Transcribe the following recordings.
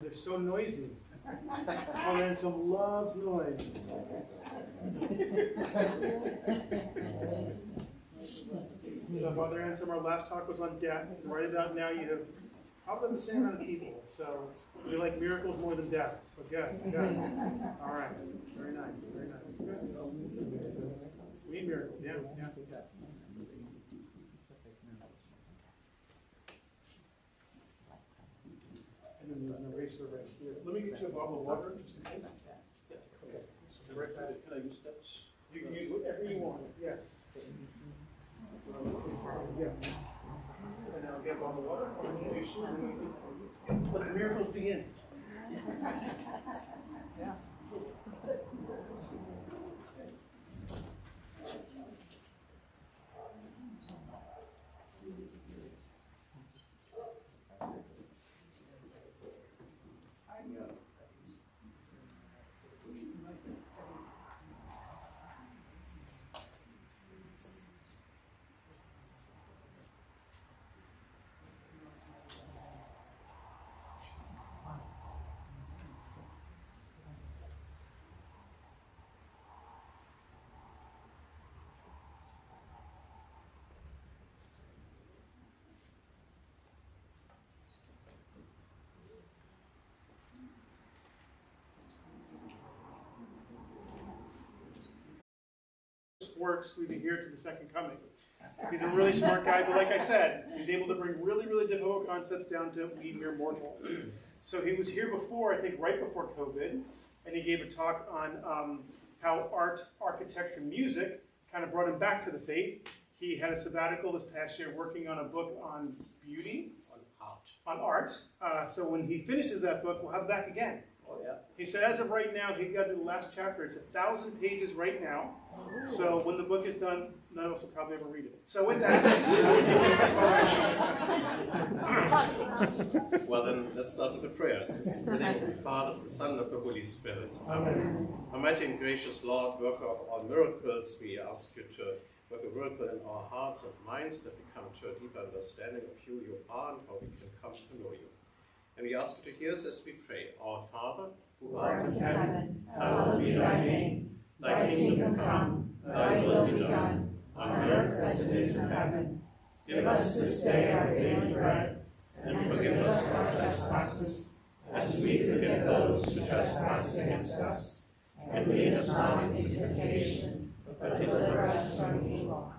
They're so noisy. Father Anselm loves noise. So Father Anselm, our last talk was on death. And right about now you have probably the same amount of people. So we like miracles more than death. So good, good. All right. Very nice, very nice. Good. We need miracles, yeah, yeah. And then there's an eraser right here. Let me get you a bottle of water. Yeah. Okay. So right back. Can I use that? You can use whatever you want. Yes. Yes. And now get a bottle of water. Let the miracles begin. Yeah. Works, we'd be here to the second coming. He's a really smart guy, but like I said, he's able to bring really, really difficult concepts down to we mere mortals. So he was here before, I think right before COVID, and he gave a talk on how art, architecture, music kind of brought him back to the faith. He had a sabbatical this past year working on a book on beauty. On art. So when he finishes that book, we'll have it back again. Oh, yeah. He said as of right now, he got to the last chapter. It's 1,000 pages right now. So when the book is done, none of us will probably ever read it. So with that, well then, let's start with the prayers. In the name of the Father, of the Son, and of the Holy Spirit. Amen. Almighty and gracious Lord, worker of all miracles, we ask you to work a miracle in our hearts and minds that we come to a deeper understanding of who you are and how we can come to know you. And we ask you to hear us as we pray. Our Father, who art in heaven, hallowed be thy name. Thy kingdom come, thy will be done, on earth as it is in heaven. Give us this day our daily bread, and forgive us our trespasses, as we forgive those who trespass against us. And lead us not into temptation, but deliver us from evil.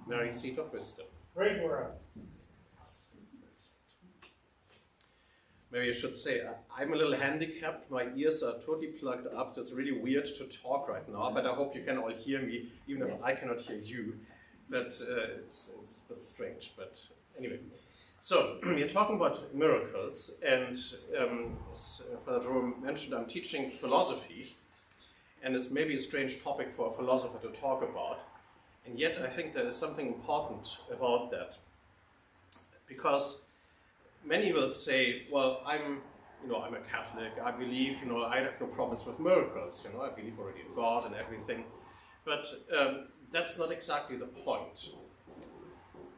Mary, seat of wisdom, pray for us. Maybe I should say, I'm a little handicapped. My ears are totally plugged up, so it's really weird to talk right now. But I hope you can all hear me, even if I cannot hear you. But it's a bit strange. But anyway, so we are talking about miracles. And as Father Jerome mentioned, I'm teaching philosophy. And it's maybe a strange topic for a philosopher to talk about. And yet I think there is something important about that. Because many will say, well, I'm a Catholic, I believe, I have no problems with miracles, I believe already in God and everything. But that's not exactly the point.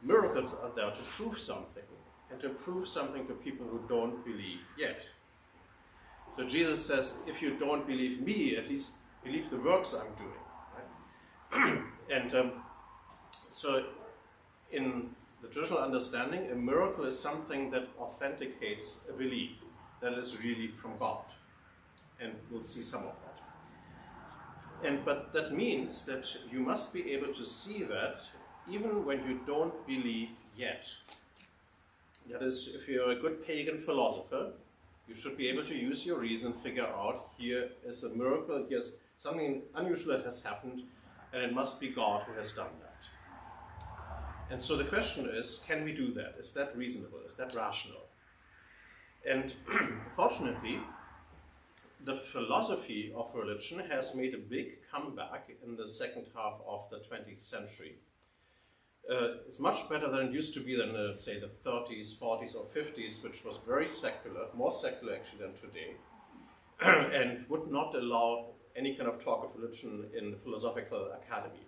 Miracles are there to prove something, and to prove something to people who don't believe yet. So Jesus says, if you don't believe me, at least believe the works I'm doing. Right? And so in the traditional understanding, a miracle is something that authenticates a belief that is really from God. And we'll see some of that. But that means that you must be able to see that even when you don't believe yet. That is, if you're a good pagan philosopher, you should be able to use your reason and figure out, here is a miracle, here's something unusual that has happened, and it must be God who has done that. And so the question is, can we do that? Is that reasonable? Is that rational? And fortunately, the philosophy of religion has made a big comeback in the second half of the 20th century. It's much better than it used to be than, say, the 30s, 40s, or 50s, which was very secular, more secular actually than today, and would not allow any kind of talk of religion in the philosophical academy.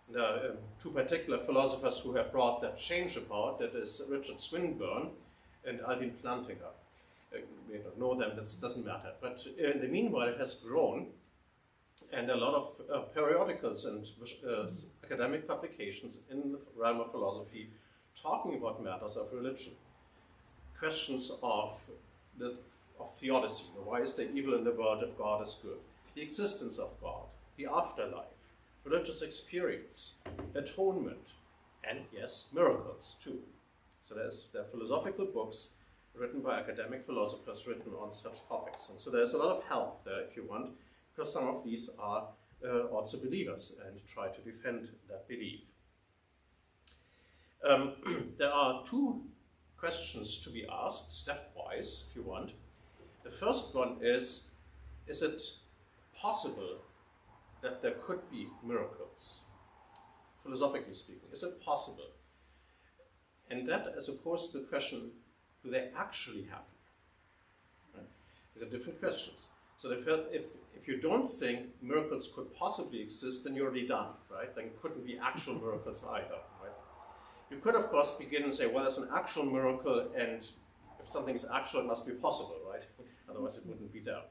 There are two particular philosophers who have brought that change about, that is Richard Swinburne and Alvin Plantinga. we don't know them, that doesn't matter. But in the meanwhile, it has grown, and a lot of periodicals and academic publications in the realm of philosophy talking about matters of religion, questions of theodicy. Why is there evil in the world if God is good? The existence of God, the afterlife, religious experience, atonement, and yes, miracles too. So there are philosophical books written by academic philosophers written on such topics. And so there's a lot of help there if you want, because some of these are also believers and try to defend that belief. There are two questions to be asked stepwise, if you want. The first one is it possible that there could be miracles? Philosophically speaking, is it possible? And that is, of course, the question, do they actually happen? Right? These are different questions. So if you don't think miracles could possibly exist, then you're already done, right? Then it couldn't be actual miracles either, right? You could, of course, begin and say, well, there's an actual miracle, and if something is actual, it must be possible, right? Otherwise, it wouldn't be there.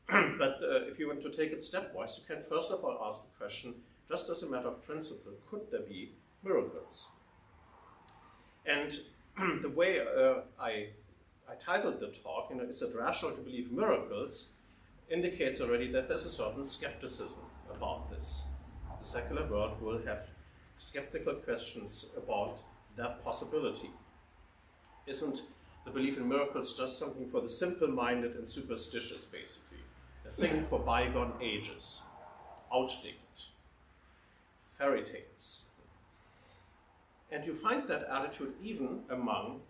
But if you want to take it stepwise, you can first of all ask the question, just as a matter of principle, could there be miracles? And the way I titled the talk, is it rational to believe miracles, indicates already that there's a certain skepticism about this. The secular world will have skeptical questions about that possibility. Isn't the belief in miracles just something for the simple-minded and superstitious, basically? A thing for bygone ages, outdated, fairy tales. And you find that attitude even among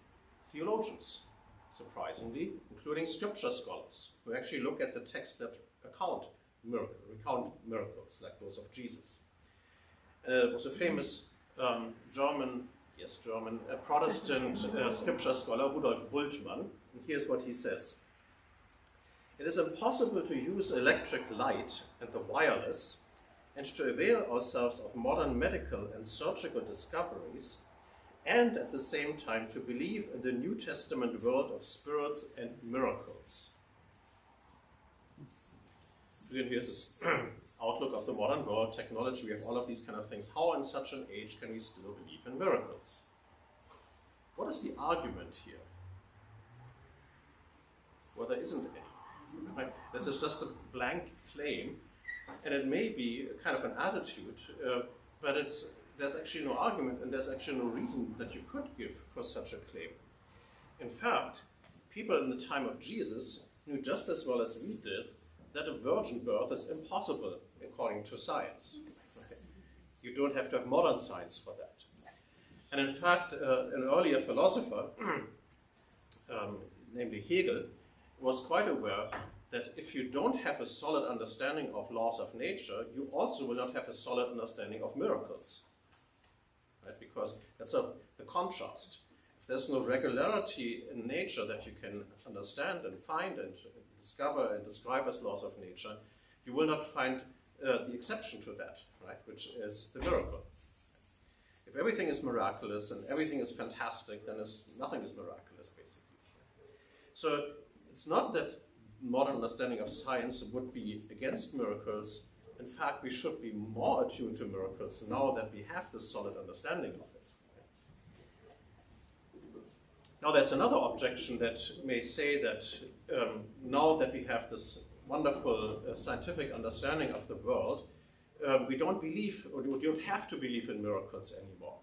theologians, surprisingly, including scripture scholars, who actually look at the texts that recount miracles, like those of Jesus. There was a famous German Protestant scripture scholar, Rudolf Bultmann, and here's what he says. It is impossible to use electric light and the wireless and to avail ourselves of modern medical and surgical discoveries and at the same time to believe in the New Testament world of spirits and miracles. Again, here's this outlook of the modern world, technology, we have all of these kind of things. How in such an age can we still believe in miracles? What is the argument here? Well, there isn't any. Right? This is just a blank claim, and it may be a kind of an attitude, but there's actually no argument, and there's actually no reason that you could give for such a claim. In fact, people in the time of Jesus knew just as well as we did that a virgin birth is impossible according to science. Right? You don't have to have modern science for that. And in fact, an earlier philosopher, namely Hegel, was quite aware that if you don't have a solid understanding of laws of nature, you also will not have a solid understanding of miracles. Right? Because that's the contrast. If there's no regularity in nature that you can understand and find and discover and describe as laws of nature, you will not find the exception to that, right? Which is the miracle. If everything is miraculous and everything is fantastic, then nothing is miraculous, basically. So it's not that modern understanding of science would be against miracles. In fact, we should be more attuned to miracles now that we have this solid understanding of it. Now there's another objection that may say that now that we have this wonderful scientific understanding of the world, we don't believe, or we don't have to believe in miracles anymore.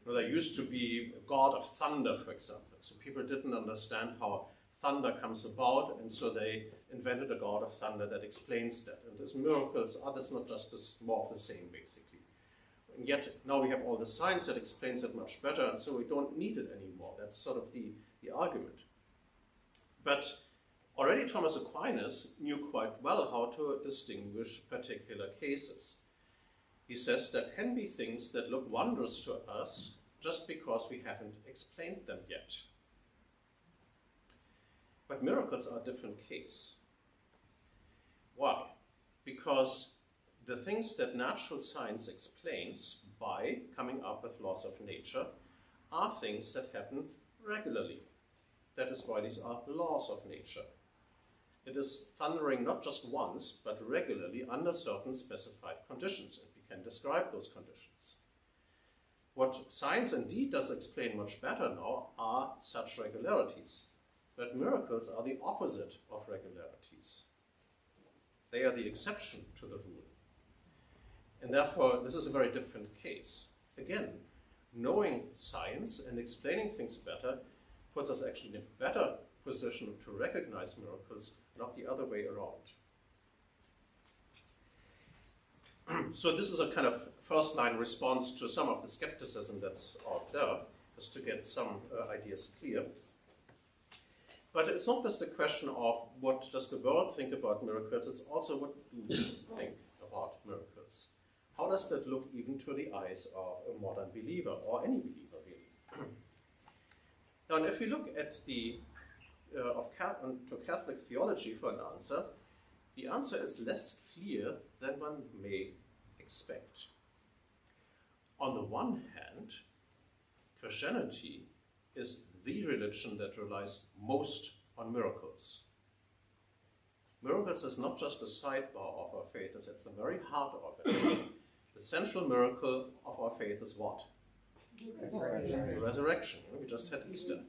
Now, there used to be a god of thunder, for example. So people didn't understand how thunder comes about, and so they invented a god of thunder that explains that. And these miracles are not just more of the same, basically. And yet, now we have all the science that explains it much better, and so we don't need it anymore. That's sort of the argument. But already Thomas Aquinas knew quite well how to distinguish particular cases. He says there can be things that look wondrous to us just because we haven't explained them yet. But miracles are a different case. Why? Because the things that natural science explains by coming up with laws of nature are things that happen regularly, That is why these are laws of nature. It is thundering not just once, but regularly under certain specified conditions, and we can describe those conditions. What science indeed does explain much better now are such regularities, but miracles are the opposite of regularities. They are the exception to the rule. And therefore, this is a very different case. Again, knowing science and explaining things better puts us actually in a better position to recognize miracles, not the other way around. So this is a kind of first-line response to some of the skepticism that's out there, just to get some ideas clear. But it's not just a question of what does the world think about miracles, it's also what do we think about miracles. How does that look even to the eyes of a modern believer, or any believer really? Now, and if we look at the to Catholic theology for an answer, the answer is less clear than one may expect. On the one hand, Christianity is the religion that relies most on miracles. Miracles is not just a sidebar of our faith, it's at the very heart of it. The central miracle of our faith is what? Resurrection. Resurrection. We just had Easter.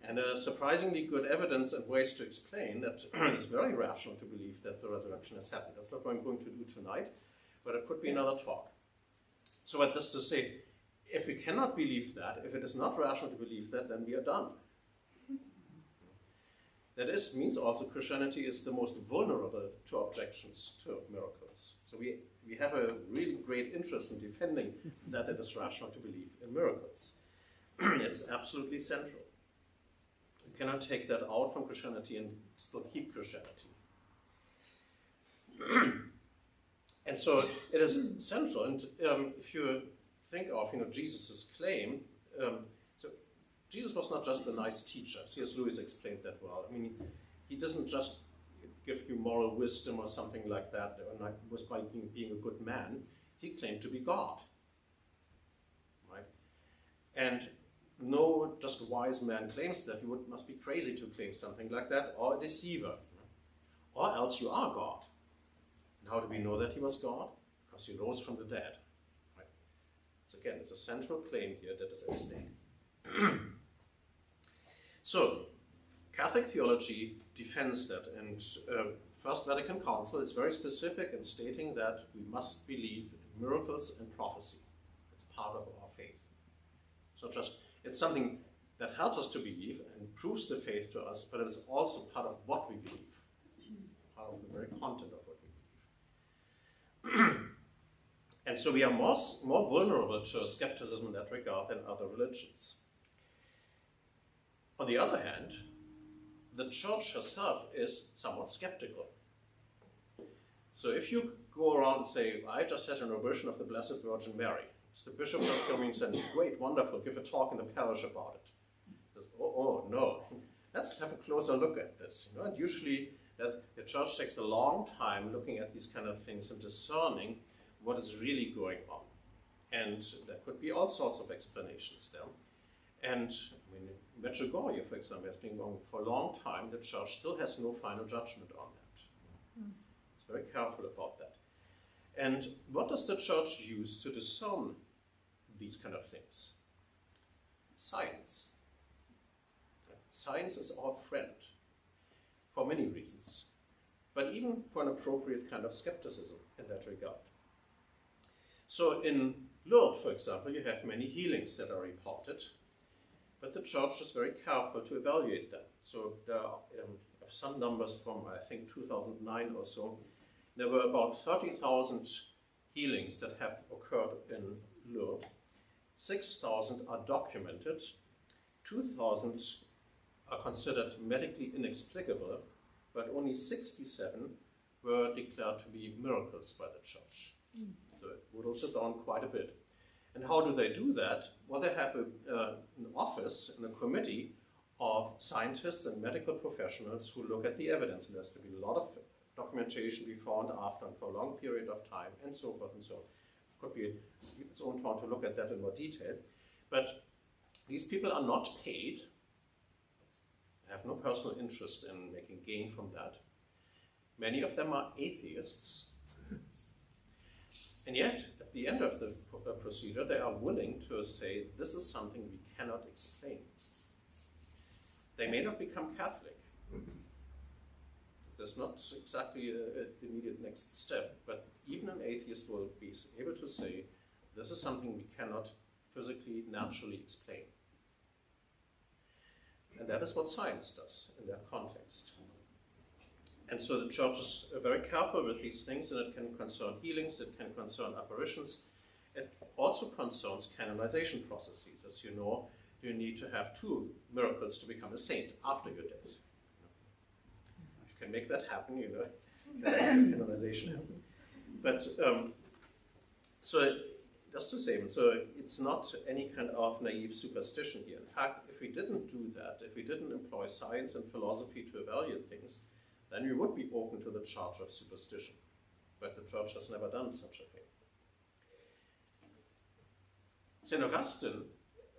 And surprisingly good evidence and ways to explain that it's very rational to believe that the resurrection has happened. That's not what I'm going to do tonight, but it could be another talk. So what this to say, if we cannot believe that, if it is not rational to believe that, then we are done. That means also Christianity is the most vulnerable to objections to miracles. So we have a really great interest in defending that it is rational to believe in miracles. It's absolutely central. You cannot take that out from Christianity and still keep Christianity. And so it is central. And if you think of Jesus' claim, so Jesus was not just a nice teacher. C.S. Lewis explained that well. I mean, he doesn't just give you moral wisdom or something like that, or was by being a good man. He claimed to be God. Right? And no just wise man claims that. You must be crazy to claim something like that, or a deceiver. Or else you are God. And how do we know that he was God? Because he rose from the dead. Right? It's a central claim here that is at stake. So, Catholic theology defends that, and First Vatican Council is very specific in stating that we must believe in miracles and prophecy. It's part of our faith. So it's something that helps us to believe and proves the faith to us, but it is also part of what we believe, part of the very content of what we believe. And so we are more vulnerable to skepticism in that regard than other religions. On the other hand, the Church herself is somewhat skeptical. So if you go around and say, I just had an adoration of the Blessed Virgin Mary, so the bishop just coming and saying, great, wonderful, give a talk in the parish about it. He says, oh no, let's have a closer look at this. And usually the Church takes a long time looking at these kind of things and discerning what is really going on. And there could be all sorts of explanations there. And I mean, Medjugorje, for example, has been going for a long time. The Church still has no final judgment on that. It's very careful about that. And what does the Church use to discern these kind of things? Science. Science is our friend for many reasons, but even for an appropriate kind of skepticism in that regard. So in Lourdes, for example, you have many healings that are reported, but the Church is very careful to evaluate them. So there are some numbers from, I think, 2009 or so. There were about 30,000 healings that have occurred in Lourdes. 6,000 are documented. 2,000 are considered medically inexplicable, but only 67 were declared to be miracles by the Church. So it whittles it down quite a bit. And how do they do that? Well, they have an office and a committee of scientists and medical professionals who look at the evidence. And there's to be a lot of documentation before and after and for a long period of time, and so forth and so on. It could be its own turn to look at that in more detail. But these people are not paid. have no personal interest in making gain from that. Many of them are atheists. And yet, at the end of the procedure, they are willing to say, this is something we cannot explain. They may not become Catholic. That's not exactly the immediate next step, but even an atheist will be able to say, this is something we cannot physically, naturally explain. And that is what science does in that context. And so the church is very careful with these things, and it can concern healings, it can concern apparitions. It also concerns canonization processes. As you know, you need to have 2 miracles to become a saint after your death. If you can make that happen, you know, canonization happen. But so just to say, so it's not any kind of naive superstition here. In fact, if we didn't do that, if we didn't employ science and philosophy to evaluate things, then we would be open to the charge of superstition. But the church has never done such a thing. St. Augustine,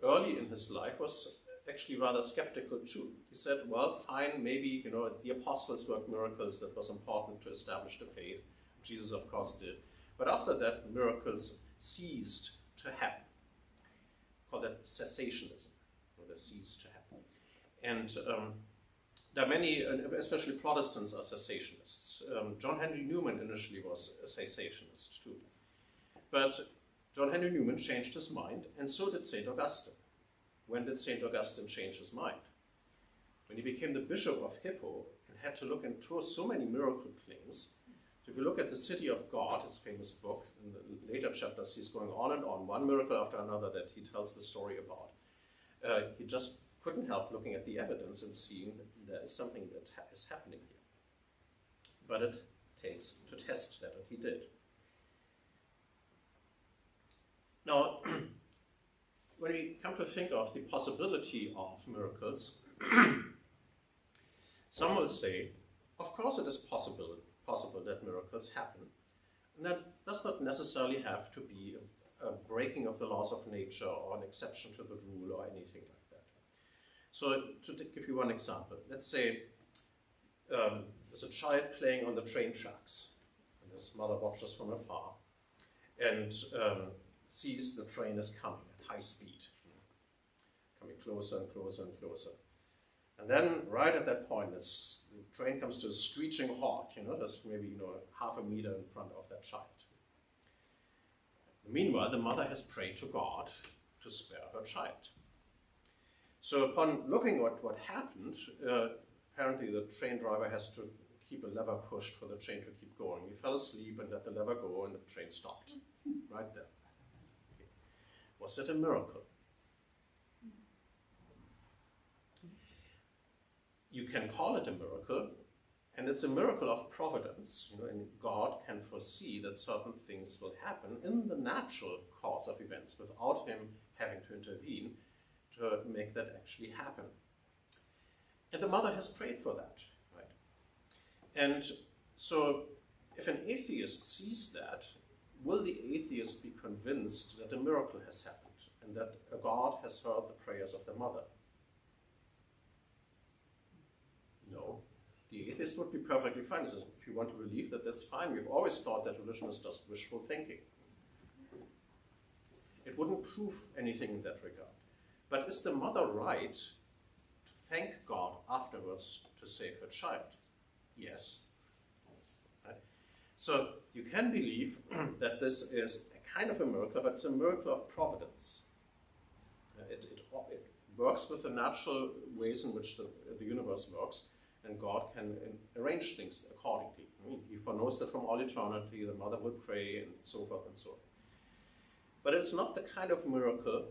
early in his life, was actually rather skeptical too. He said, well, fine, maybe, you know, the apostles worked miracles, that was important to establish the faith. Jesus, of course, did. But after that, miracles ceased to happen. Call that cessationism, or they ceased to happen. And there are many, especially Protestants, are cessationists. John Henry Newman initially was a cessationist too. But John Henry Newman changed his mind, and so did St. Augustine. When did St. Augustine change his mind? When he became the bishop of Hippo and had to look into so many miracle claims. So if you look at The City of God, his famous book, in the later chapters he's going on and on, one miracle after another that he tells the story about. He just couldn't help looking at the evidence and seeing that there is something that is happening here. But it takes to test that, and he did. Now, when we come to think of the possibility of miracles, some will say, of course it is possible that miracles happen. And that does not necessarily have to be a breaking of the laws of nature or an exception to the rule or anything like that. So to give you one example, let's say there's a child playing on the train tracks, and his mother watches from afar and sees the train is coming at high speed, coming closer and closer and closer. And then, right at that point, the train comes to a screeching halt, there's maybe, half a meter in front of that child. Meanwhile, the mother has prayed to God to spare her child. So upon looking at what happened, apparently the train driver has to keep a lever pushed for the train to keep going. He fell asleep and let the lever go, and the train stopped, right there. Okay. Was it a miracle? You can call it a miracle, and it's a miracle of providence, and God can foresee that certain things will happen in the natural course of events without him having to intervene to make that actually happen. And the mother has prayed for that, right? And so if an atheist sees that, will the atheist be convinced that a miracle has happened and that a God has heard the prayers of the mother? No. The atheist would be perfectly fine. He says, if you want to believe that, that's fine. We've always thought that religion is just wishful thinking. It wouldn't prove anything in that regard. But is the mother right to thank God afterwards to save her child? Yes. Right? So you can believe that this is a kind of a miracle, but it's a miracle of providence. It works with the natural ways in which the universe works, and God can arrange things accordingly. He foreknows that from all eternity the mother will pray, and so forth and so on. But it's not the kind of miracle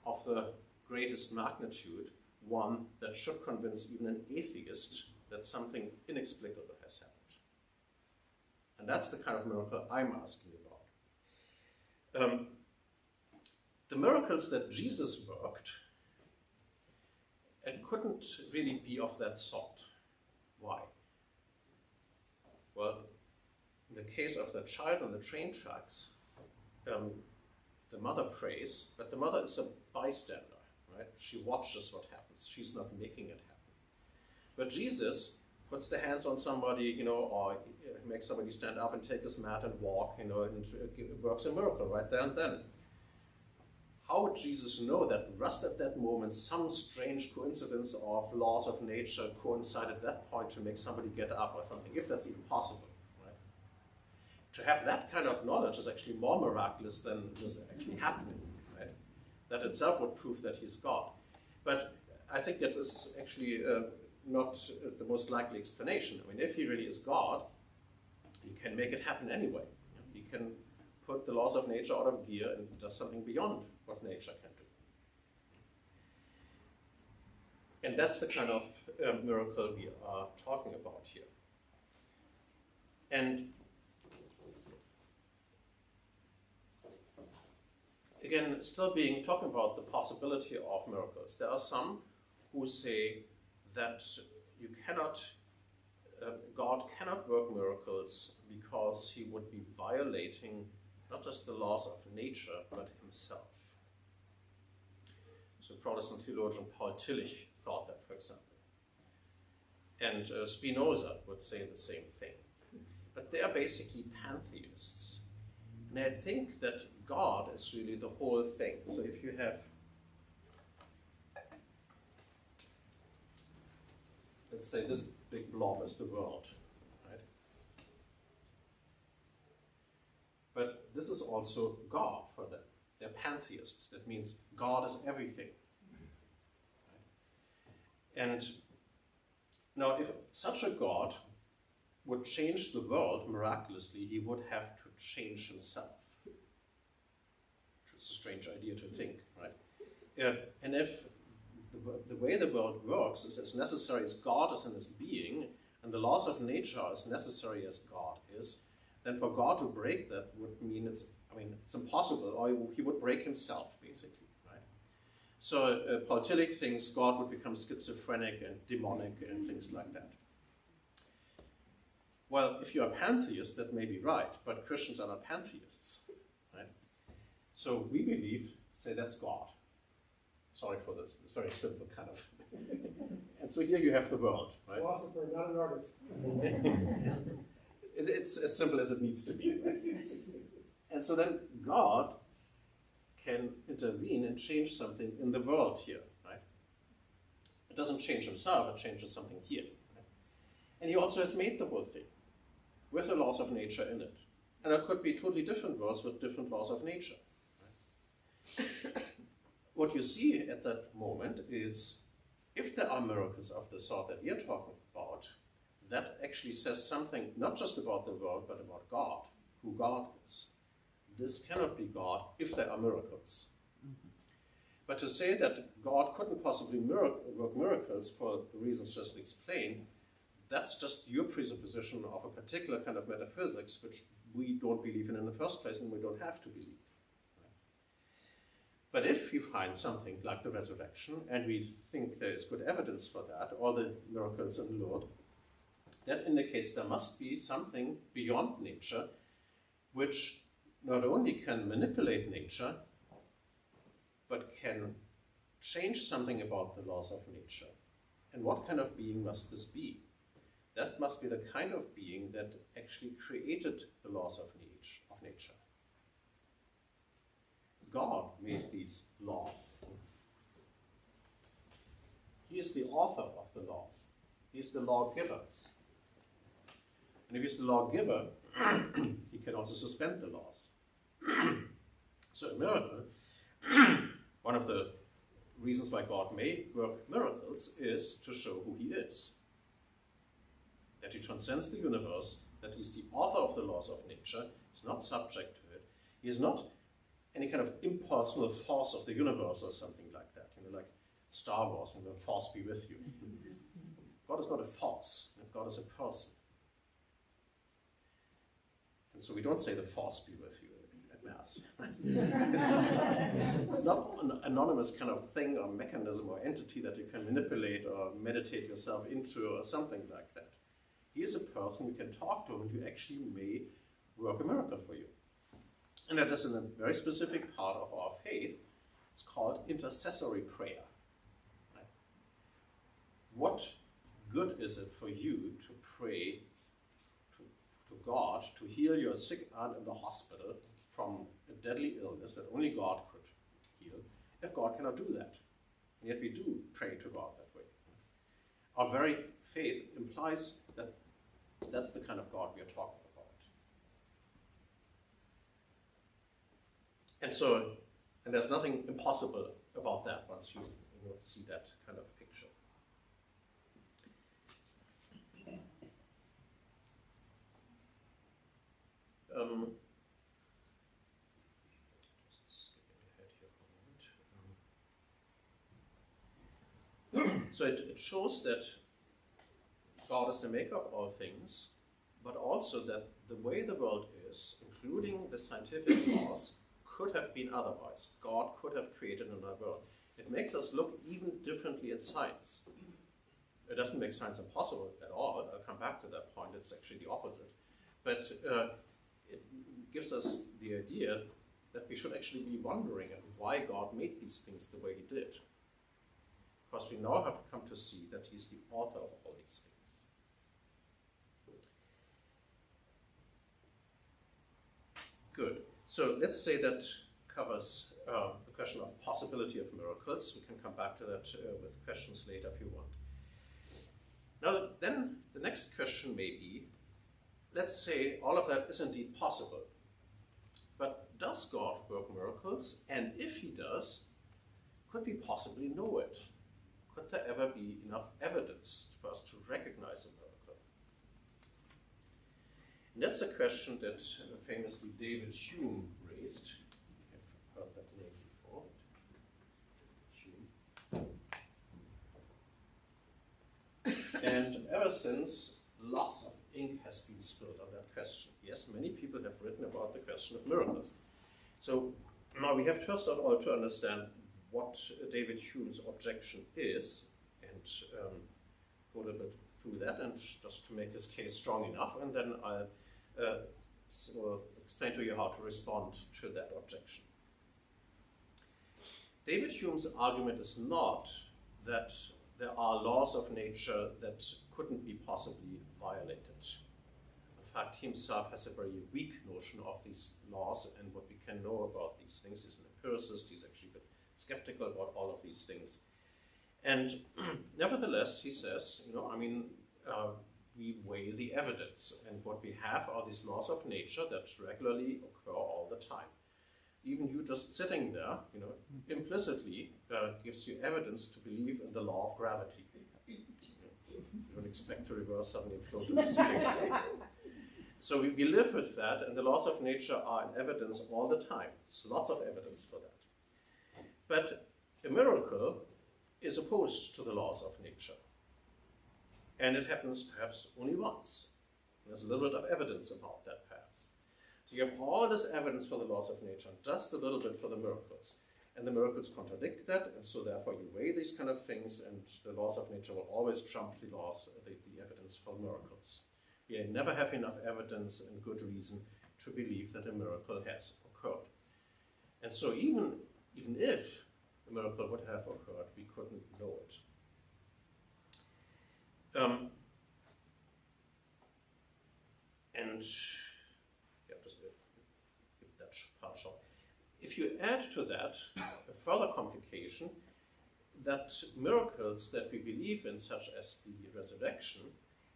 of the greatest magnitude, one that should convince even an atheist that something inexplicable has happened. And that's the kind of miracle I'm asking about. The miracles that Jesus worked couldn't really be of that sort. Why? Well, in the case of the child on the train tracks, the mother prays, but the mother is a bystander, right? She watches what happens. She's not making it happen. But Jesus puts the hands on somebody, or makes somebody stand up and take his mat and walk, and works a miracle right there and then. How would Jesus know that just at that moment some strange coincidence of laws of nature coincided at that point to make somebody get up or something, if that's even possible? Right? To have that kind of knowledge is actually more miraculous than is actually happening. Right? That itself would prove that he's God. But I think that is actually not the most likely explanation. I mean, if he really is God, he can make it happen anyway. He can put the laws of nature out of gear and does something beyond what nature can do. And that's the kind of miracle we are talking about here. And again, still talking about the possibility of miracles, there are some who say that God cannot work miracles because he would be violating not just the laws of nature, but himself. So Protestant theologian Paul Tillich thought that, for example. And Spinoza would say the same thing. But they are basically pantheists. And I think that God is really the whole thing. So if you have, let's say this big blob is the world, right? But this is also God for them. They're pantheists. That means God is everything. Right? And now if such a God would change the world miraculously, he would have to change himself. It's a strange idea to think, right? And if the way the world works is as necessary as God is in his being, and the laws of nature are as necessary as God is, then for God to break that would mean it's impossible, or he would break himself, basically, right? So Paul Tillich thinks God would become schizophrenic and demonic and things like that. Well, if you are pantheist, that may be right, but Christians are not pantheists, right? So we believe, say that's God. Sorry for this, it's very simple kind of. And so here you have the world, right? Philosopher, not an artist. It's as simple as it needs to be, right? And so then God can intervene and change something in the world here, right? It doesn't change himself, it changes something here. Right? And he also has made the whole thing with the laws of nature in it. And there could be totally different worlds with different laws of nature. Right? What you see at that moment is, if there are miracles of the sort that we are talking about, that actually says something not just about the world, but about God, who God is. This cannot be God if there are miracles. But to say that God couldn't possibly work miracles for the reasons just explained, that's just your presupposition of a particular kind of metaphysics, which we don't believe in the first place, and we don't have to believe. But if you find something like the resurrection, and we think there is good evidence for that, or the miracles in the Lord, that indicates there must be something beyond nature, which not only can manipulate nature, but can change something about the laws of nature. And what kind of being must this be? That must be the kind of being that actually created the laws of nature. God made these laws. He is the author of the laws. He is the lawgiver. And if he's the lawgiver, he can also suspend the laws. So a miracle, one of the reasons why God may work miracles is to show who he is. That he transcends the universe, that he's the author of the laws of nature, he's not subject to it. He is not any kind of impersonal force of the universe or something like that, like Star Wars, and the force be with you. God is not a force, God is a person. And so we don't say the force be with you at Mass. It's not an anonymous kind of thing or mechanism or entity that you can manipulate or meditate yourself into or something like that. He is a person, you can talk to him, and you actually may work a miracle for you. And that is in a very specific part of our faith. It's called intercessory prayer. Right? What good is it for you to pray to God to heal your sick aunt in the hospital from a deadly illness that only God could heal, if God cannot do that? And yet we do pray to God that way. Our very faith implies that that's the kind of God we are talking about. And there's nothing impossible about that once you see that kind of picture. So it shows that God is the maker of all things, but also that the way the world is, including the scientific laws, could have been otherwise. God could have created another world. It makes us look even differently at science. It doesn't make science impossible at all. I'll come back to that point. It's actually the opposite. But it gives us the idea that we should actually be wondering why God made these things the way he did. Because we now have come to see that he's the author of all these things. Good. So let's say that covers the question of possibility of miracles. We can come back to that with questions later if you want. Now then the next question may be, let's say all of that is indeed possible. But does God work miracles? And if he does, could we possibly know it? Could there ever be enough evidence for us to recognize a miracle? And that's a question that famously David Hume raised. I've heard that name before. Hume. And ever since, lots of ink has been spilled on that question. Yes, many people have written about the question of miracles. So now we have first of all to understand what David Hume's objection is, and go a little bit through that, and just to make his case strong enough, and then I'll explain to you how to respond to that objection. David Hume's argument is not that there are laws of nature that couldn't be possibly violated. In fact, he himself has a very weak notion of these laws and what we can know about these things. He's an empiricist, he's actually a bit skeptical about all of these things. And nevertheless, he says, we weigh the evidence, and what we have are these laws of nature that regularly occur all the time. Even you just sitting there, implicitly gives you evidence to believe in the law of gravity. You don't expect to reverse suddenly and float to the ceiling. So we live with that, and the laws of nature are in evidence all the time. There's lots of evidence for that. But a miracle is opposed to the laws of nature. And it happens perhaps only once. There's a little bit of evidence about that perhaps. So you have all this evidence for the laws of nature, just a little bit for the miracles. And the miracles contradict that, and so therefore you weigh these kind of things, and the laws of nature will always trump the evidence for miracles. We never have enough evidence and good reason to believe that a miracle has occurred. And so even if a miracle would have occurred, we couldn't know it. Just keep that part short. If you add to that a further complication, that miracles that we believe in, such as the resurrection,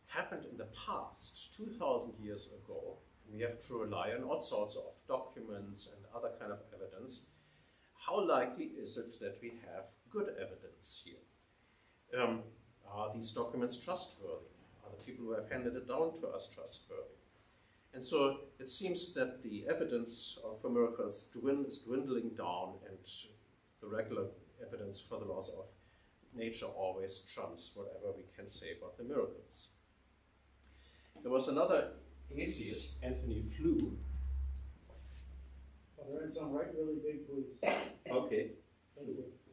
happened in the past, 2,000 years ago. We have to rely on all sorts of documents and other kind of evidence. How likely is it that we have good evidence here? Are these documents trustworthy? Are the people who have handed it down to us trustworthy? And so it seems that the evidence for miracles is dwindling down, and the regular evidence for the laws of nature always trumps whatever we can say about the miracles. There was another atheist, Anthony Flew. Well, they're in some right really big, please. Okay.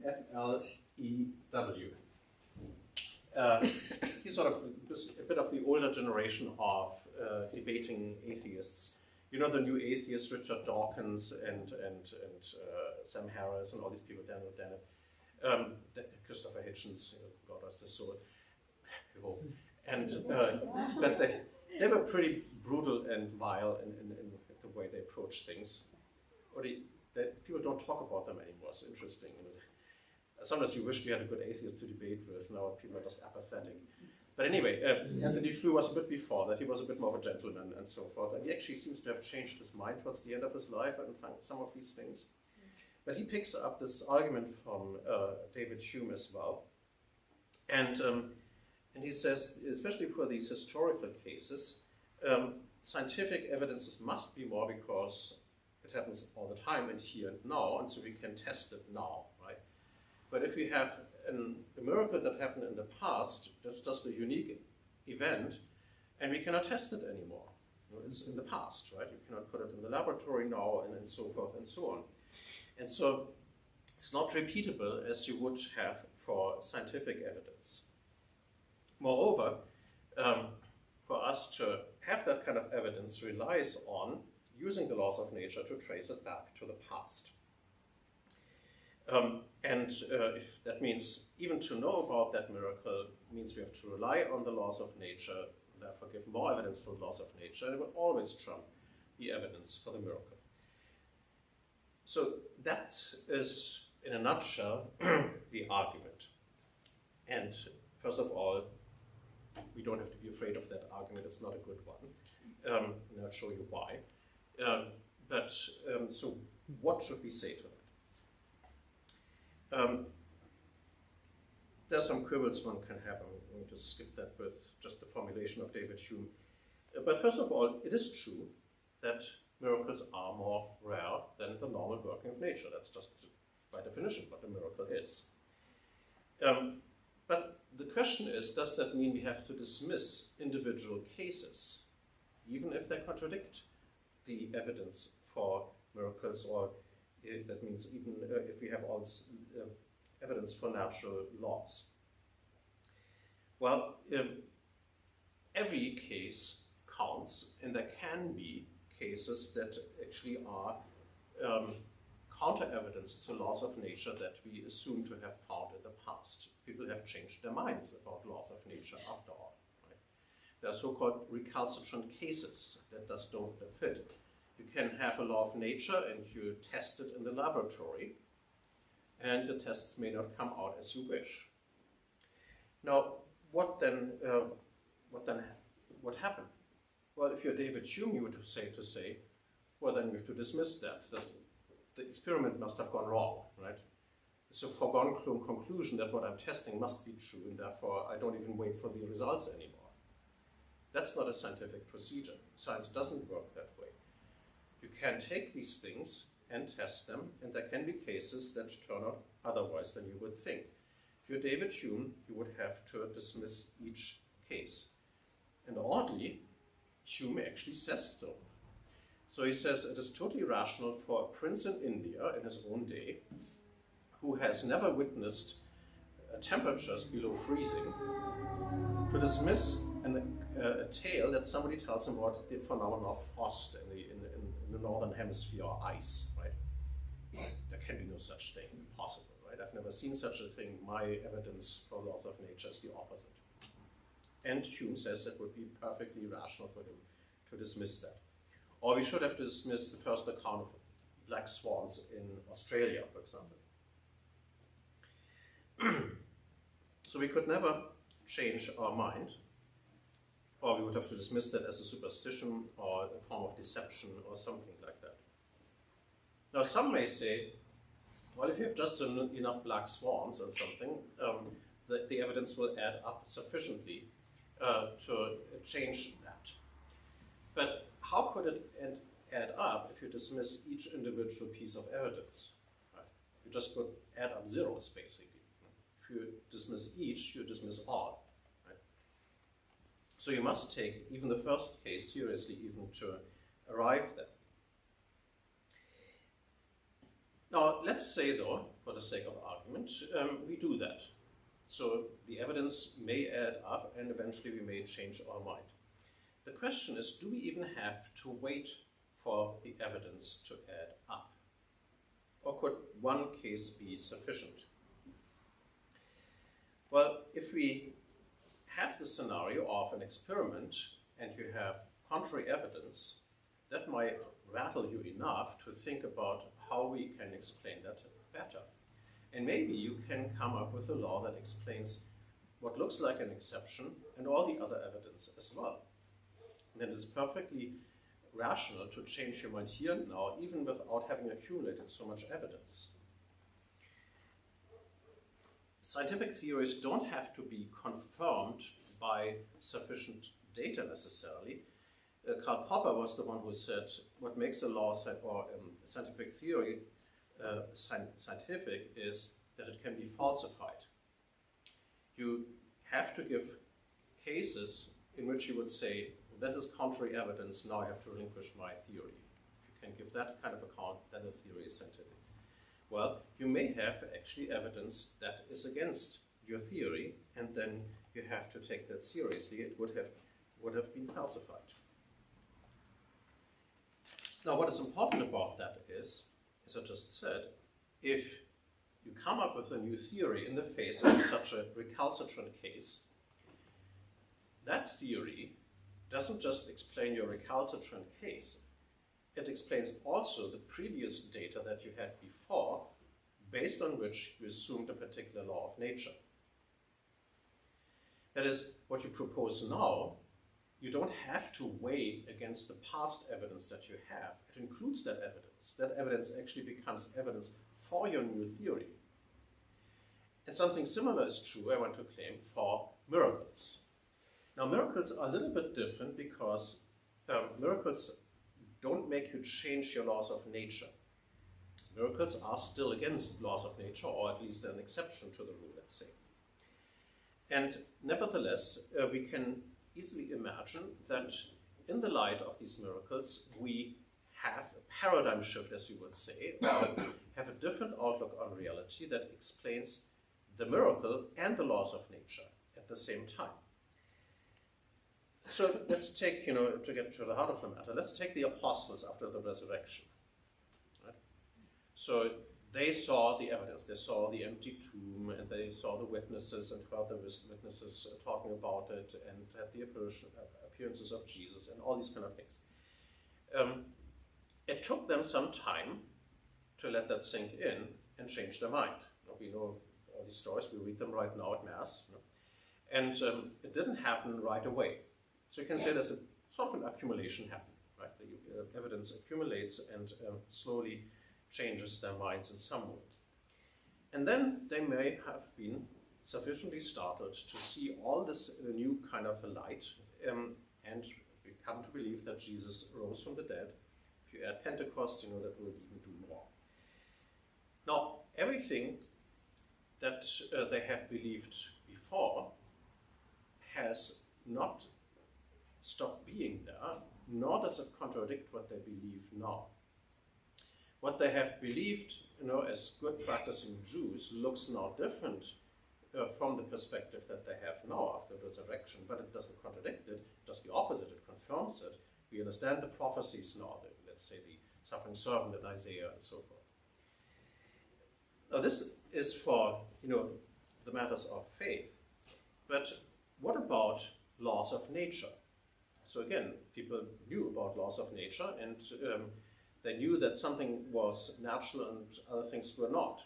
F-L-E-W. He's sort of a bit of the older generation of debating atheists. You know the new atheists, Richard Dawkins and Sam Harris and all these people, Daniel Dennett, Christopher Hitchens, God rest his soul. And but they were pretty brutal and vile in the way they approach things. Or people don't talk about them anymore. It's interesting. Sometimes you wish we had a good atheist to debate with. Now people are just apathetic. But anyway, Anthony Flew was a bit before that. He was a bit more of a gentleman and so forth. And he actually seems to have changed his mind towards the end of his life and some of these things. But he picks up this argument from David Hume as well. And he says, especially for these historical cases, scientific evidences must be more because it happens all the time and here and now, and so we can test it now, right? But if we have a miracle that happened in the past, that's just a unique event, and we cannot test it anymore. It's in the past, right? You cannot put it in the laboratory now, and so forth and so on. And so it's not repeatable as you would have for scientific evidence. Moreover, for us to have that kind of evidence relies on using the laws of nature to trace it back to the past. If that means even to know about that miracle means we have to rely on the laws of nature, therefore give more evidence for the laws of nature, and it will always trump the evidence for the miracle. So that is, in a nutshell, the argument. And first of all, we don't have to be afraid of that argument. It's not a good one. And I'll show you why. So what should we say to that? There are some quibbles one can have. I'm going to skip that with just the formulation of David Hume. But first of all, it is true that miracles are more rare than the normal working of nature. That's just by definition what a miracle is. But the question is, does that mean we have to dismiss individual cases, even if they contradict the evidence for miracles, or that means even if we have all this evidence for natural laws? Well, every case counts, and there can be cases that actually are counter-evidence to laws of nature that we assume to have found in the past. People have changed their minds about laws of nature after all. Right? There are so-called recalcitrant cases that just don't fit. You can have a law of nature and you test it in the laboratory, and the tests may not come out as you wish. Now, what happened? Well, if you're David Hume, you would say, well, then we have to dismiss that. The experiment must have gone wrong, right? It's a foregone conclusion that what I'm testing must be true, and therefore I don't even wait for the results anymore. That's not a scientific procedure. Science doesn't work that way. You can take these things and test them, and there can be cases that turn out otherwise than you would think. If you're David Hume, you would have to dismiss each case. And oddly, Hume actually says so. So he says it is totally rational for a prince in India in his own day, who has never witnessed temperatures below freezing, to dismiss a tale that somebody tells him about the phenomenon of frost in the northern hemisphere, or ice, right? There can be no such thing possible, right? I've never seen such a thing. My evidence for laws of nature is the opposite. And Hume says that would be perfectly rational for him to dismiss that. Or we should have dismissed the first account of black swans in Australia, for example. So we could never change our mind, or we would have to dismiss that as a superstition or a form of deception or something like that. Now some may say, well, if you have just enough black swans or something, the evidence will add up sufficiently to change that. But how could it add up if you dismiss each individual piece of evidence? Right? You just would add up zeros, basically. If you dismiss each, you dismiss all. Right? So you must take even the first case seriously, even to arrive there. Now, let's say, though, for the sake of argument, we do that. So the evidence may add up, and eventually we may change our mind. The question is, do we even have to wait for the evidence to add up? Or could one case be sufficient? Well, if we have the scenario of an experiment and you have contrary evidence, that might rattle you enough to think about how we can explain that better. And maybe you can come up with a law that explains what looks like an exception and all the other evidence as well. And then it's perfectly rational to change your mind here and now, even without having accumulated so much evidence. Scientific theories don't have to be confirmed by sufficient data necessarily. Karl Popper was the one who said what makes a law or scientific theory scientific is that it can be falsified. You have to give cases in which you would say, this is contrary evidence, now I have to relinquish my theory. If you can give that kind of account, then the theory is scientific. Well, you may have actually evidence that is against your theory, and then you have to take that seriously. It would have been falsified. Now, what is important about that is, as I just said, if you come up with a new theory in the face of such a recalcitrant case, that theory doesn't just explain your recalcitrant case, it explains also the previous data that you had before, based on which you assumed a particular law of nature. That is, what you propose now, you don't have to weigh against the past evidence that you have. It includes that evidence. That evidence actually becomes evidence for your new theory. And something similar is true, I want to claim, for miracles. Now, miracles are a little bit different because miracles don't make you change your laws of nature. Miracles are still against laws of nature, or at least an exception to the rule, let's say. And nevertheless, we can easily imagine that in the light of these miracles, we have a paradigm shift, as you would say, or have a different outlook on reality that explains the miracle and the laws of nature at the same time. So let's take, to get to the heart of the matter, let's take the apostles after the resurrection. Right? So they saw the evidence, they saw the empty tomb, and they saw the witnesses and heard the witnesses talking about it, and had the appearances of Jesus and all these kind of things. It took them some time to let that sink in and change their mind. We know all these stories, we read them right now at Mass. And it didn't happen right away. So you can say there's a sort of an accumulation happening, right? The evidence accumulates and slowly changes their minds in some way. And then they may have been sufficiently startled to see all this in a new kind of a light and come to believe that Jesus rose from the dead. If you add Pentecost, you know that will even do more. Now, everything that they have believed before has not stopped being there, nor does it contradict what they believe now. What they have believed, as good practicing Jews, looks now different from the perspective that they have now after the resurrection, but it doesn't contradict it, just the opposite, it confirms it. We understand the prophecies now, let's say the suffering servant in Isaiah and so forth. Now this is for, the matters of faith, but what about laws of nature? So again, people knew about laws of nature, and they knew that something was natural and other things were not.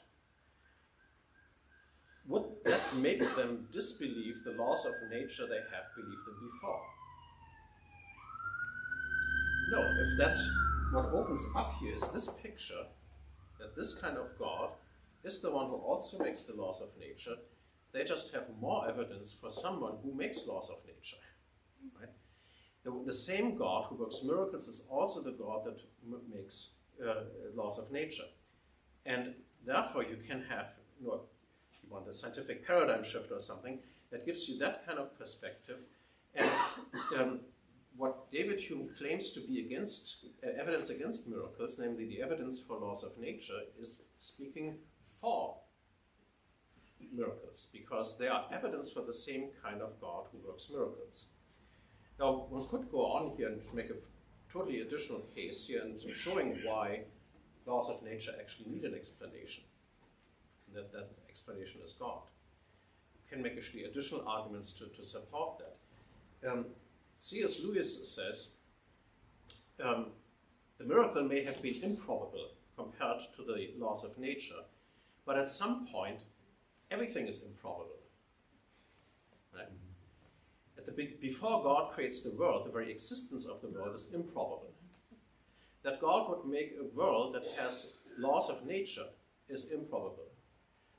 Would that make them disbelieve the laws of nature they have believed in before? No, if what opens up here is this picture, that this kind of God is the one who also makes the laws of nature, they just have more evidence for someone who makes laws of nature. Right? The same God who works miracles is also the God that makes laws of nature. And therefore you can have, if you want a scientific paradigm shift or something, that gives you that kind of perspective. And what David Hume claims to be evidence against miracles, namely the evidence for laws of nature, is speaking for miracles, because they are evidence for the same kind of God who works miracles. Now, one could go on here and make a totally additional case here and showing why laws of nature actually need an explanation, and that explanation is God. can make actually additional arguments to support that. C.S. Lewis says the miracle may have been improbable compared to the laws of nature, but at some point everything is improbable. Right? Before God creates the world, the very existence of the world is improbable. That God would make a world that has laws of nature is improbable.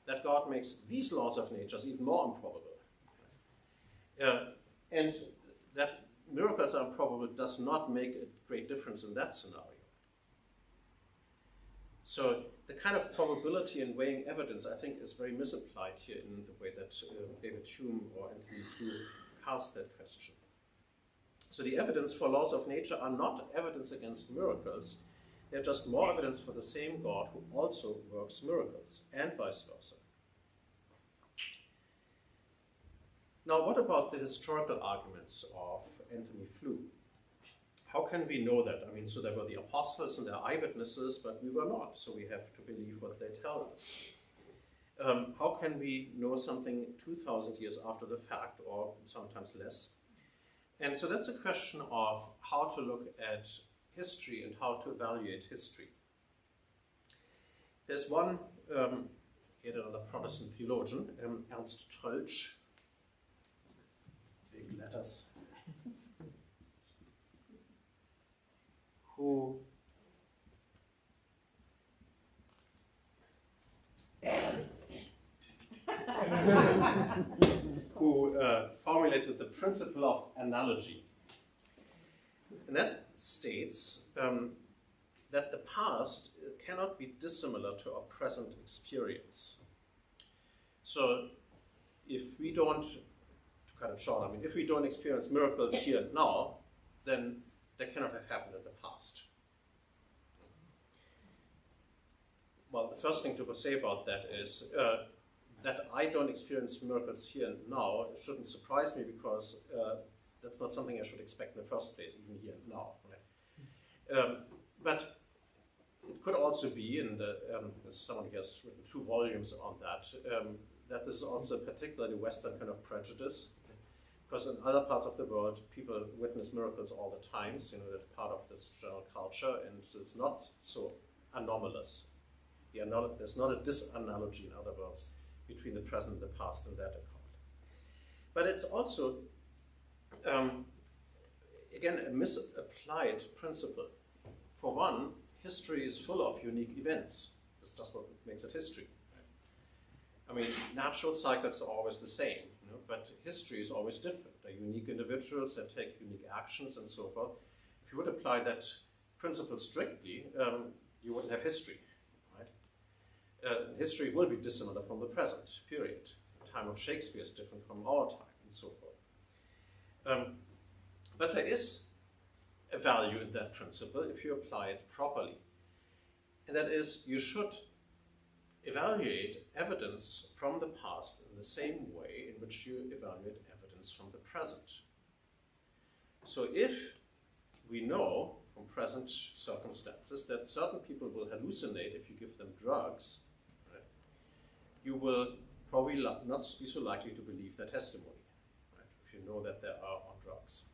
That God makes these laws of nature is even more improbable. And that miracles are improbable does not make a great difference in that scenario. So the kind of probability in weighing evidence, I think, is very misapplied here in the way that David Hume or Anthony Flew cast that question. So the evidence for laws of nature are not evidence against miracles. They're just more evidence for the same God who also works miracles, and vice versa. Now, what about the historical arguments of Anthony Flew? How can we know that? I mean, so there were the apostles and their eyewitnesses, but we were not, so we have to believe what they tell us. How can we know something 2,000 years after the fact, or sometimes less? And so that's a question of how to look at history and how to evaluate history. There's one, yet another Protestant theologian, Ernst Troeltsch, big letters, who formulated the principle of analogy. And that states that the past cannot be dissimilar to our present experience. So if we don't, to cut it short, I mean, if we don't experience miracles here and now, then they cannot have happened in the past. Well, the first thing to say about that is that I don't experience miracles here and now. It shouldn't surprise me because that's not something I should expect in the first place, even here and now. Right? But it could also be, and someone here has written 2 volumes on that, that this is also a particularly Western kind of prejudice, because in other parts of the world, people witness miracles all the time. So, that's part of this general culture, and so it's not so anomalous. There's not a disanalogy, in other words, between the present and the past in that account. But it's also, again, a misapplied principle. For one, history is full of unique events. That's just what makes it history. I mean, natural cycles are always the same, but history is always different. They're unique individuals that take unique actions and so forth. If you would apply that principle strictly, you wouldn't have history. History will be dissimilar from the present period. The time of Shakespeare is different from our time, and so forth. But there is a value in that principle if you apply it properly. And that is, you should evaluate evidence from the past in the same way in which you evaluate evidence from the present. So if we know from present circumstances that certain people will hallucinate if you give them drugs, you will probably not be so likely to believe their testimony, right? If you know that they are on drugs.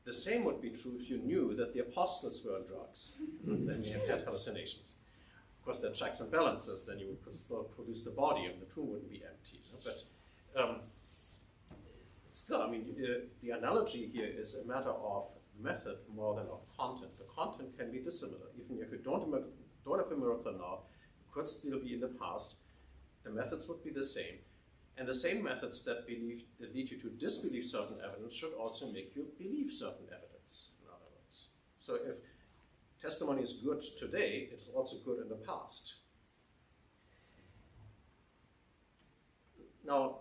The same would be true if you knew that the apostles were on drugs, then you have had hallucinations. Of course, there are checks and balances, then you would still produce the body and the tomb wouldn't be empty. But still, I mean, the analogy here is a matter of method more than of content. The content can be dissimilar. Even if you don't have a miracle now, it could still be in the past. The methods would be the same. And the same methods that lead you to disbelieve certain evidence should also make you believe certain evidence, in other words. So if testimony is good today, it is also good in the past. Now,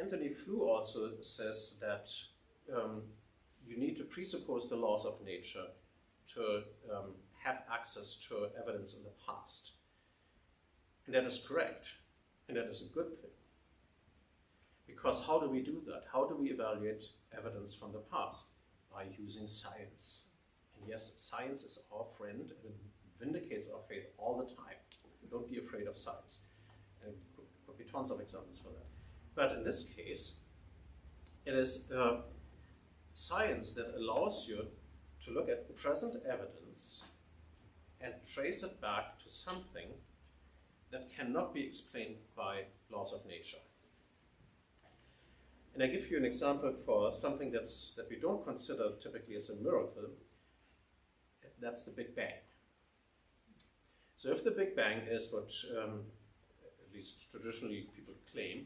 Anthony Flew also says that you need to presuppose the laws of nature to have access to evidence in the past. And that is correct, and that is a good thing. Because how do we do that? How do we evaluate evidence from the past? By using science And yes, science is our friend and it vindicates our faith all the time. Don't be afraid of science. And there could be tons of examples for that. But in this case, it is science that allows you to look at present evidence and trace it back to something that cannot be explained by laws of nature. And I give you an example for something that we don't consider typically as a miracle. That's the Big Bang. So if the Big Bang is what at least traditionally people claim,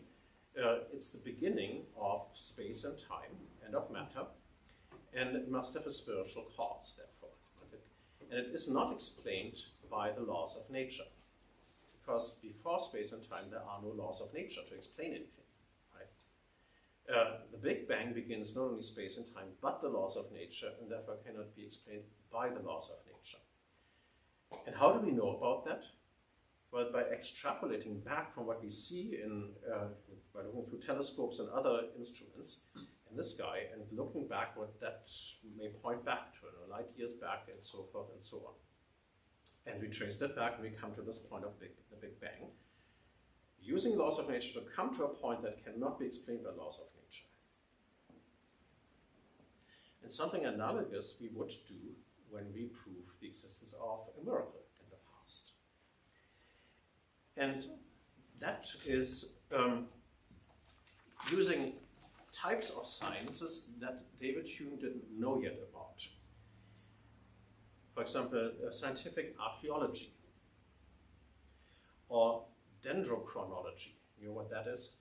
it's the beginning of space and time and of matter, and it must have a spiritual cause, therefore. And it is not explained by the laws of nature, because before space and time there are no laws of nature to explain anything. Right? The Big Bang begins not only space and time, but the laws of nature, and therefore cannot be explained by the laws of nature. And how do we know about that? Well, by extrapolating back from what we see by looking through telescopes and other instruments in the sky and looking back what that may point back to, light years back and so forth and so on. And we trace that back and we come to this point of the Big Bang, using laws of nature to come to a point that cannot be explained by laws of nature. And something analogous we would do when we prove the existence of a miracle in the past. And that is using types of sciences that David Hume didn't know yet about. For example, scientific archaeology or dendrochronology. You know what that is?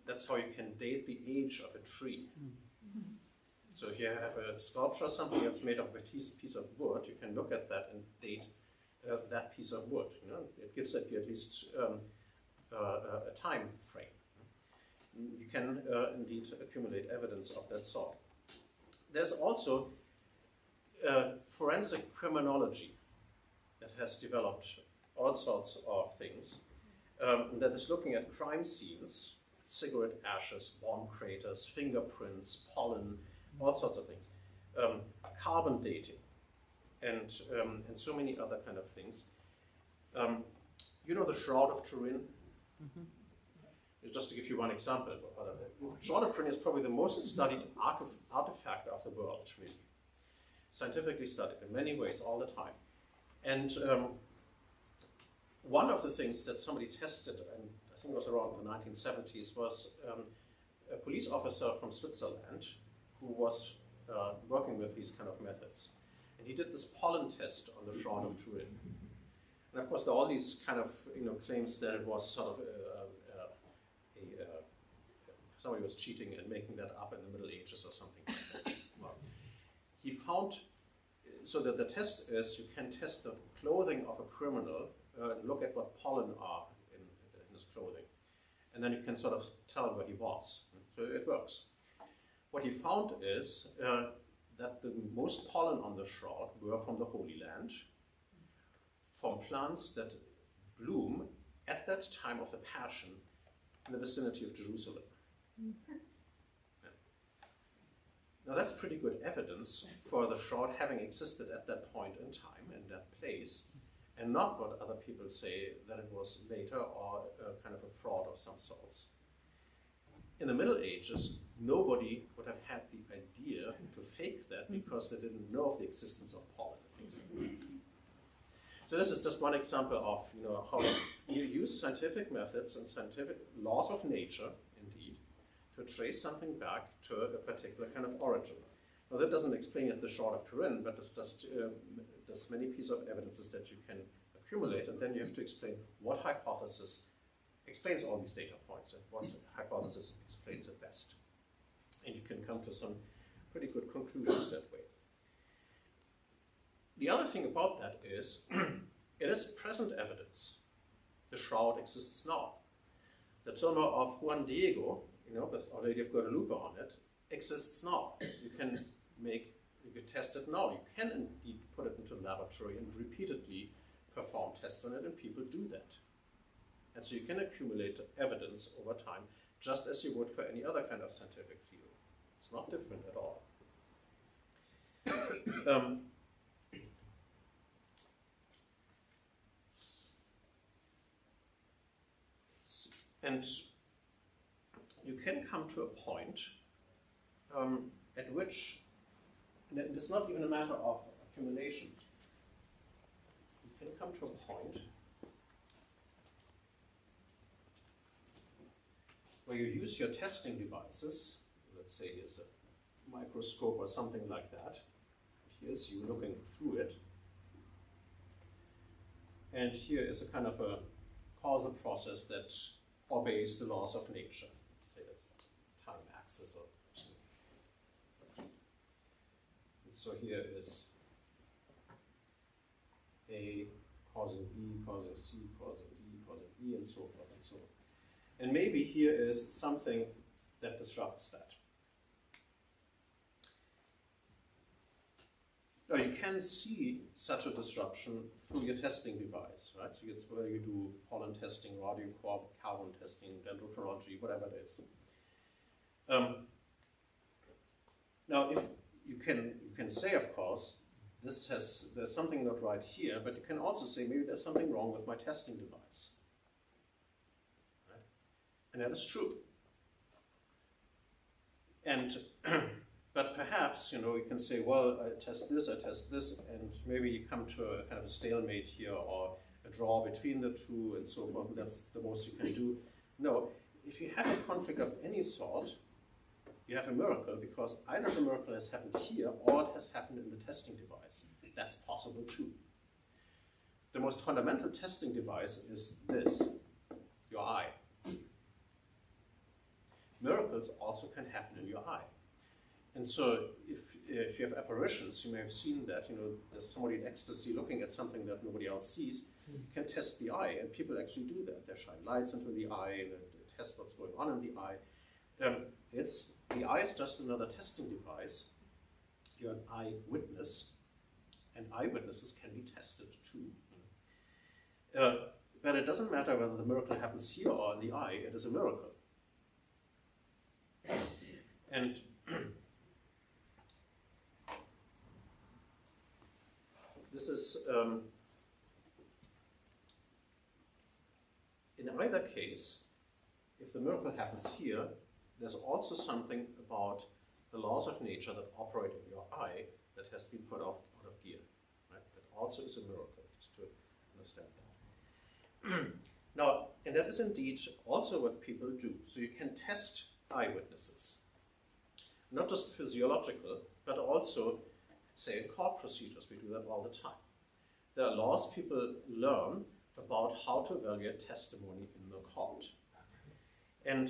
That's how you can date the age of a tree. So if you have a sculpture or something that's made of a piece of wood, you can look at that and date that piece of wood. You know? It gives it at least a time frame. You can indeed accumulate evidence of that sort. There's also forensic criminology that has developed all sorts of things that is looking at crime scenes, cigarette ashes, bomb craters, fingerprints, pollen, all sorts of things, carbon dating, and so many other kind of things. You know the Shroud of Turin? Mm-hmm. Just to give you one example, Shroud of Turin is probably the most studied artifact of the world, really. Scientifically studied in many ways all the time. And one of the things that somebody tested, and I think it was around the 1970s, was a police officer from Switzerland who was working with these kind of methods. And he did this pollen test on the Shroud of Turin. And of course, there are all these kind of claims that it was sort of somebody was cheating and making that up in the Middle Ages or something like that. Well, he found, so that the test is, you can test the clothing of a criminal, look at what pollen are in his clothing, and then you can sort of tell where he was. So it works. What he found is that the most pollen on the shroud were from the Holy Land, from plants that bloom at that time of the Passion in the vicinity of Jerusalem. Now that's pretty good evidence for the shroud having existed at that point in time, in that place, and not what other people say that it was later or kind of a fraud of some sorts. In the Middle Ages, nobody would have had the idea to fake that because they didn't know of the existence of pollen and things like that. So this is just one example of how you use scientific methods and scientific laws of nature, indeed, to trace something back to a particular kind of origin. Now that doesn't explain it the Shroud of Turin, but it's just there's many pieces of evidences that you can accumulate, and then you have to explain what hypothesis explains all these data points and what hypothesis explains it best. And you can come to some pretty good conclusions that way. The other thing about that is, it is present evidence. The shroud exists now. The tomb of Juan Diego, with Our Lady of Guadalupe on it, exists now. You can test it now. You can indeed put it into the laboratory and repeatedly perform tests on it, and people do that. And so you can accumulate evidence over time, just as you would for any other kind of scientific field. It's not different at all. And you can come to a point at which, and it's not even a matter of accumulation, you can come to a point where you use your testing devices. Let's say here's a microscope or something like that. Here's you looking through it. And here is a kind of a causal process that obeys the laws of nature. Say that's time axis or something. And so here is A causing B, causing C, causing D, causing E, and so forth and so on. And maybe here is something that disrupts that. Now you can see such a disruption through your testing device, right? So it's whether you do pollen testing, radiocarbon testing, dendrochronology, whatever it is. Now, if you can say, of course, there's something not right here, but you can also say maybe there's something wrong with my testing device. Right? And that is true. And but perhaps, you can say, well, I test this, and maybe you come to a kind of a stalemate here, or a draw between the two, and so forth, and that's the most you can do. No, if you have a conflict of any sort, you have a miracle, because either the miracle has happened here, or it has happened in the testing device. That's possible too. The most fundamental testing device is this, your eye. Miracles also can happen in your eye. And so if you have apparitions, you may have seen that, there's somebody in ecstasy looking at something that nobody else sees. You can test the eye, and people actually do that. They shine lights into the eye, and they test what's going on in the eye. The eye is just another testing device. You're an eyewitness, and eyewitnesses can be tested too. But it doesn't matter whether the miracle happens here or in the eye, it is a miracle. And this is, in either case, if the miracle happens here, there's also something about the laws of nature that operate in your eye that has been put out of gear. Right? That also is a miracle, just to understand that. Now, and that is indeed also what people do. So you can test eyewitnesses. Not just physiological, but also, say, in court procedures, we do that all the time. There are laws people learn about how to evaluate testimony in the court. And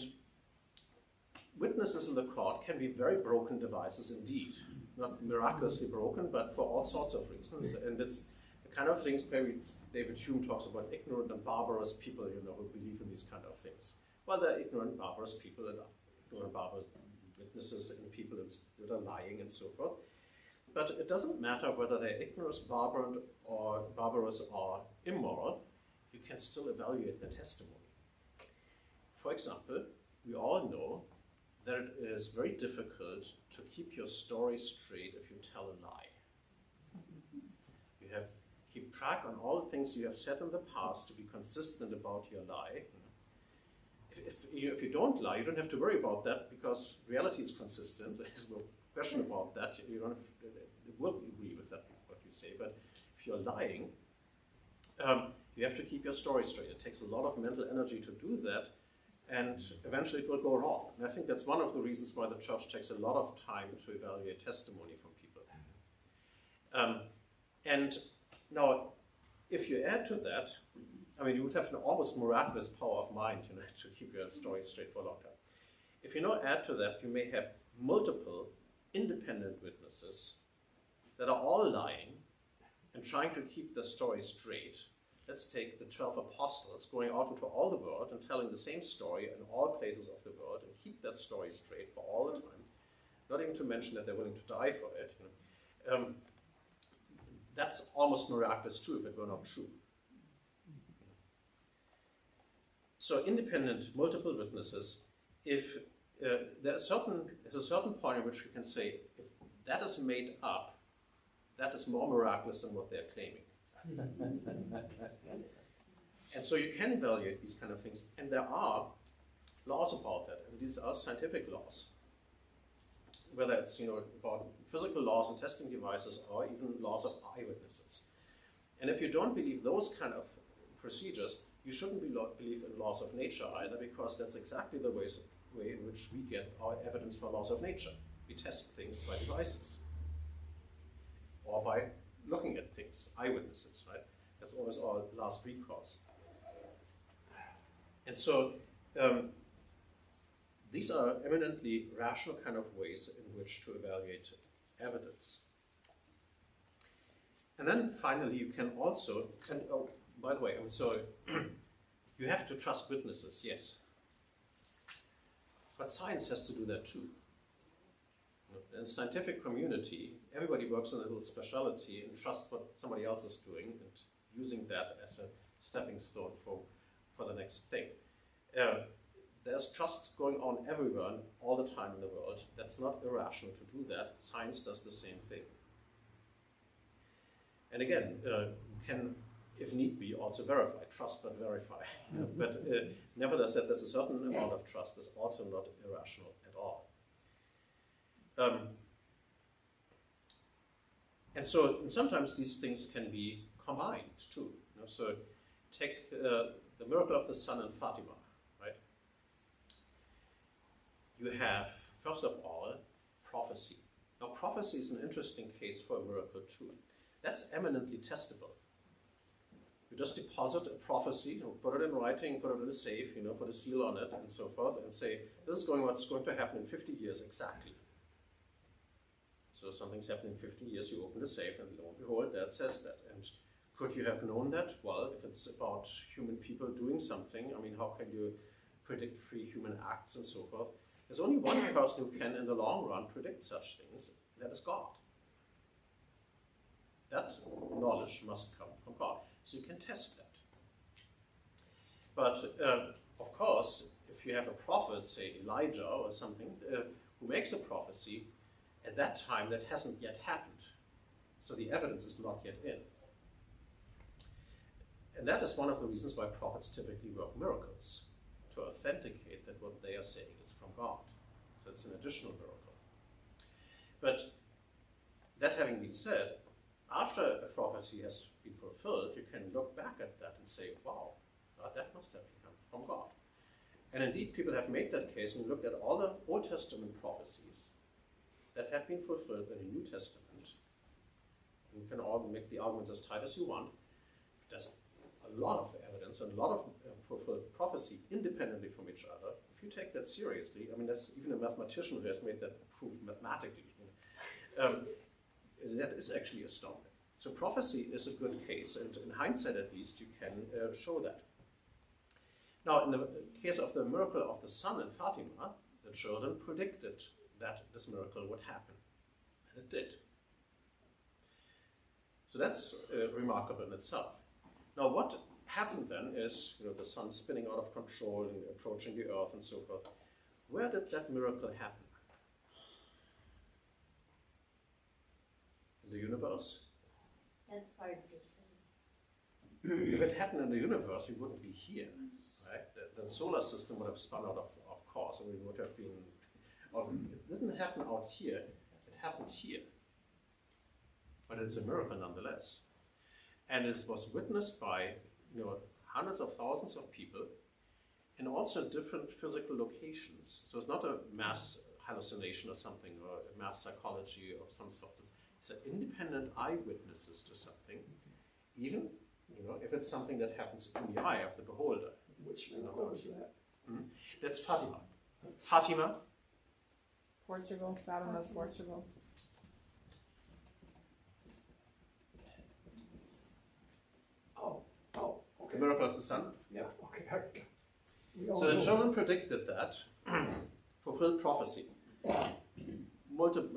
witnesses in the court can be very broken devices indeed. Not miraculously broken, but for all sorts of reasons. And it's the kind of things maybe David Hume talks about ignorant and barbarous people, who believe in these kind of things. Well, there are ignorant, barbarous people, and ignorant, barbarous witnesses, and people that are lying and so forth. But it doesn't matter whether they're ignorant, barbarous, or immoral. You can still evaluate their testimony. For example, we all know that it is very difficult to keep your story straight if you tell a lie. You have to keep track on all the things you have said in the past to be consistent about your lie. If you don't lie, you don't have to worry about that, because reality is consistent. There's no question about that. You don't have, it will agree with that, what you say. But if you're lying, you have to keep your story straight. It takes a lot of mental energy to do that, and eventually it will go wrong. And I think that's one of the reasons why the church takes a lot of time to evaluate testimony from people. And now, if you add to that, you would have an almost miraculous power of mind, to keep your story straight for a long time. If you now add to that, you may have multiple independent witnesses that are all lying and trying to keep the story straight. Let's take the 12 apostles going out into all the world and telling the same story in all places of the world and keep that story straight for all the time. Not even to mention that they're willing to die for it. That's almost miraculous too, if it were not true. So independent, multiple witnesses, if there's a certain point at which we can say, if that is made up, that is more miraculous than what they're claiming. And so you can evaluate these kind of things. And there are laws about that, and these are scientific laws. Whether it's about physical laws and testing devices, or even laws of eyewitnesses. And if you don't believe those kind of procedures, you shouldn't believe in laws of nature either, because that's exactly the way in which we get our evidence for laws of nature. We test things by devices, or by looking at things, eyewitnesses, right? That's always our last recourse. And so these are eminently rational kind of ways in which to evaluate evidence. And then finally, you can also, and oh, by the way, I'm sorry, you have to trust witnesses, yes. But science has to do that too. In the scientific community, everybody works on a little specialty and trusts what somebody else is doing and using that as a stepping stone for the next thing. There's trust going on everywhere and all the time in the world. That's not irrational to do that. Science does the same thing. And again, you can, if need be, also verify. Trust but verify. But nevertheless, that there's a certain amount of trust is also not irrational at all. And sometimes these things can be combined too. So take the miracle of the sun in Fatima, right? You have, first of all, prophecy. Now, prophecy is an interesting case for a miracle too. That's eminently testable. You just deposit a prophecy, put it in writing, put it in a safe, put a seal on it, and so forth, and say, this is what's going to happen in 50 years exactly. So something's happening in 50 years, you open the safe, and lo and behold, that says that. And could you have known that? Well, if it's about human people doing something, I mean, how can you predict free human acts and so forth? There's only one person who can, in the long run, predict such things. That is God. That knowledge must come from God. So you can test that. But, of course, if you have a prophet, say Elijah or something, who makes a prophecy, at that time that hasn't yet happened. So the evidence is not yet in. And that is one of the reasons why prophets typically work miracles, to authenticate that what they are saying is from God. So it's an additional miracle. But that having been said, after a prophecy has been fulfilled, you can look back at that and say, wow, that must have come from God. And indeed, people have made that case and looked at all the Old Testament prophecies that have been fulfilled in the New Testament. You can all make the arguments as tight as you want. There's a lot of evidence and a lot of fulfilled prophecy independently from each other. If you take that seriously, I mean, there's even a mathematician who has made that proof mathematically. That is actually astounding. So prophecy is a good case, and in hindsight at least, you can show that. Now, in the case of the miracle of the sun in Fatima, the children predicted that this miracle would happen, and it did. So that's remarkable in itself. Now, what happened then is, the sun spinning out of control and approaching the earth and so forth. Where did that miracle happen? In the universe? That's hard to say. If it happened in the universe, we wouldn't be here, right? The solar system would have spun out of course, and we would have been. It didn't happen out here; it happened here. But it's a miracle nonetheless, and it was witnessed by hundreds of thousands of people, and also different physical locations. So it's not a mass hallucination or something, or a mass psychology of some sort. So independent eyewitnesses to something, even if it's something that happens in the eye of the beholder. Which miracle is that? That's Fatima. Fatima. Portugal, Fatima, Portugal. Oh, okay. The miracle of the sun. Yeah, okay. So the children predicted that, fulfilled prophecy.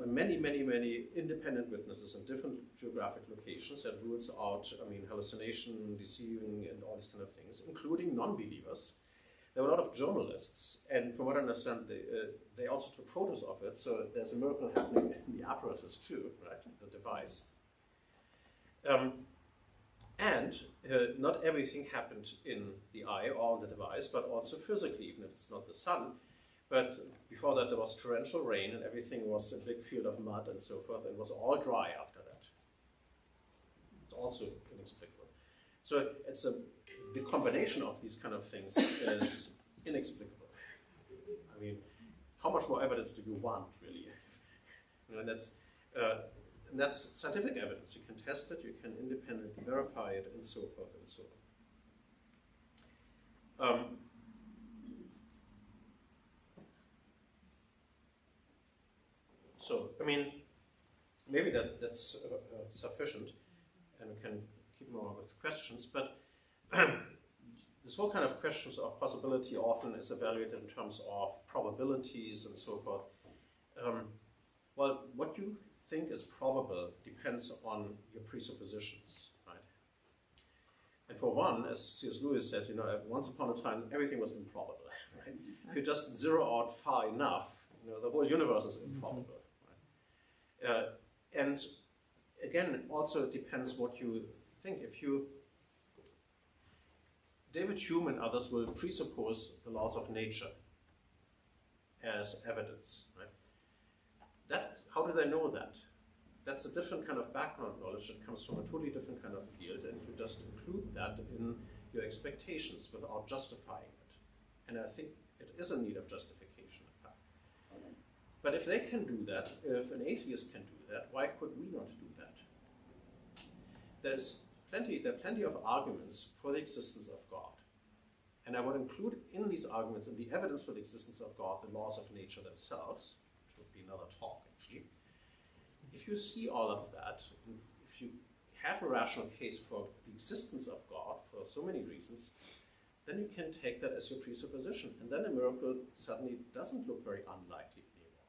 Many independent witnesses in different geographic locations that rules out, hallucination, deceiving, and all these kind of things, including non-believers. There were a lot of journalists, and from what I understand, they also took photos of it, so there's a miracle happening in the apparatus too, right, the device. And not everything happened in the eye or the device, but also physically, even if it's not the sun. But before that, there was torrential rain, and everything was a big field of mud and so forth, and it was all dry after that. It's also inexplicable. So the combination of these kind of things is inexplicable. I mean, how much more evidence do you want, really? And that's scientific evidence. You can test it, you can independently verify it, and so forth and so on. So, I mean, maybe that's sufficient, and we can keep more with questions, but this whole kind of questions of possibility often is evaluated in terms of probabilities and so forth. Well, what you think is probable depends on your presuppositions, right? And for one, as C.S. Lewis said, once upon a time, everything was improbable, right? If you just zero out far enough, the whole universe is improbable, right? And again, also it depends what you think. David Hume and others will presuppose the laws of nature as evidence, right? How do they know that? That's a different kind of background knowledge that comes from a totally different kind of field, and you just include that in your expectations without justifying it. And I think it is in need of justification, in fact. But if they can do that, if an atheist can do that, why could we not do that? There are plenty of arguments for the existence of God. And I would include in these arguments, in the evidence for the existence of God, the laws of nature themselves, which would be another talk, actually. If you see all of that, and if you have a rational case for the existence of God for so many reasons, then you can take that as your presupposition. And then a miracle suddenly doesn't look very unlikely anymore.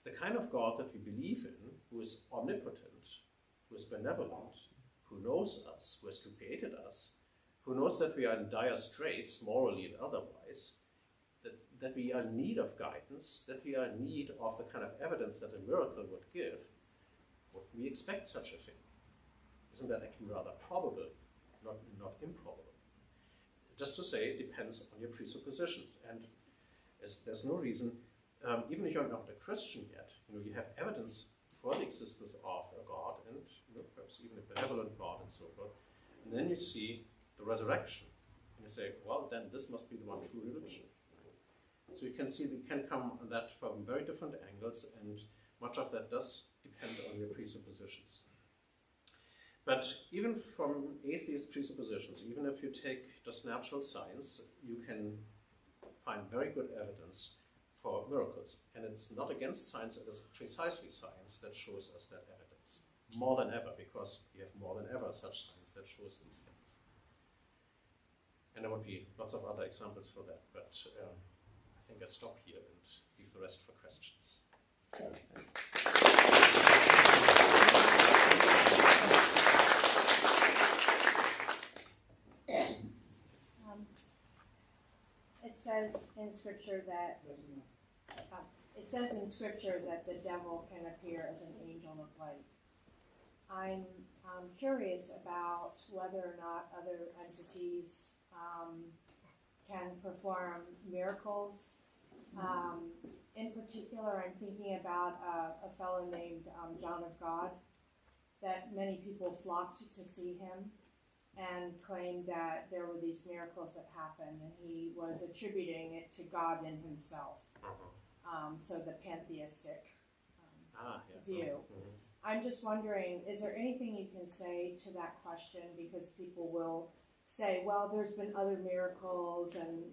The kind of God that we believe in, who is omnipotent, who is benevolent, who knows us, who has created us, who knows that we are in dire straits, morally and otherwise, that we are in need of guidance, that we are in need of the kind of evidence that a miracle would give, would we expect such a thing? Isn't that actually rather probable, not improbable? Just to say, it depends on your presuppositions. And there's no reason, even if you're not a Christian yet, you have evidence for the existence of a God, and perhaps even a benevolent God and so forth. And then you see the resurrection, and you say, well, then this must be the one true religion. So you can see we can come at that from very different angles, and much of that does depend on your presuppositions. But even from atheist presuppositions, even if you take just natural science, you can find very good evidence for miracles. And it's not against science, it is precisely science that shows us that evidence. More than ever, because we have more than ever such science that shows these things. And there would be lots of other examples for that, but I think I stop here and leave the rest for questions. It says in Scripture that the devil can appear as an angel of light. I'm curious about whether or not other entities can perform miracles. In particular, I'm thinking about a fellow named John of God, that many people flocked to see him and claimed that there were these miracles that happened, and he was attributing it to God in himself. So the pantheistic view. I'm just wondering, is there anything you can say to that question? Because people will say, well, there's been other miracles, and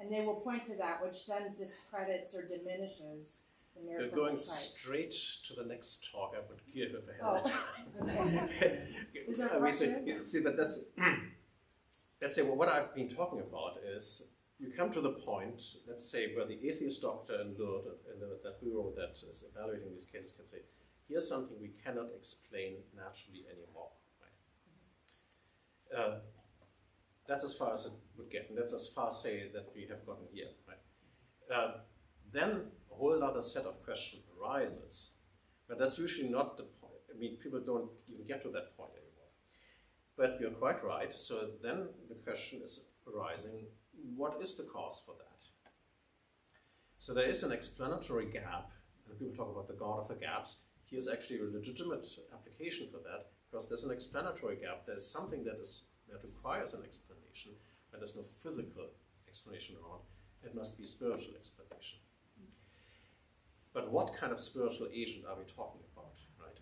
and they will point to that, which then discredits or diminishes the miracles. We're going of Christ. straight to the next talk I would give if I had the time. Okay. Is there a question? See, but that's, let's say, well, what I've been talking about is, you come to the point, let's say, where the atheist doctor in Lourdes, that bureau that is evaluating these cases, can say, here's something we cannot explain naturally anymore. Right? That's as far as it would get, and that's as far as, say, that we have gotten here. Right? Then a whole other set of questions arises, but that's usually not the point. mean, people don't even get to that point anymore. But you're quite right. So then the question is arising, what is the cause for that? So there is an explanatory gap, and people talk about the God of the gaps. Here's actually a legitimate application for that, because there's an explanatory gap. There's something that requires an explanation, but there's no physical explanation around. It must be a spiritual explanation. But what kind of spiritual agent are we talking about, right?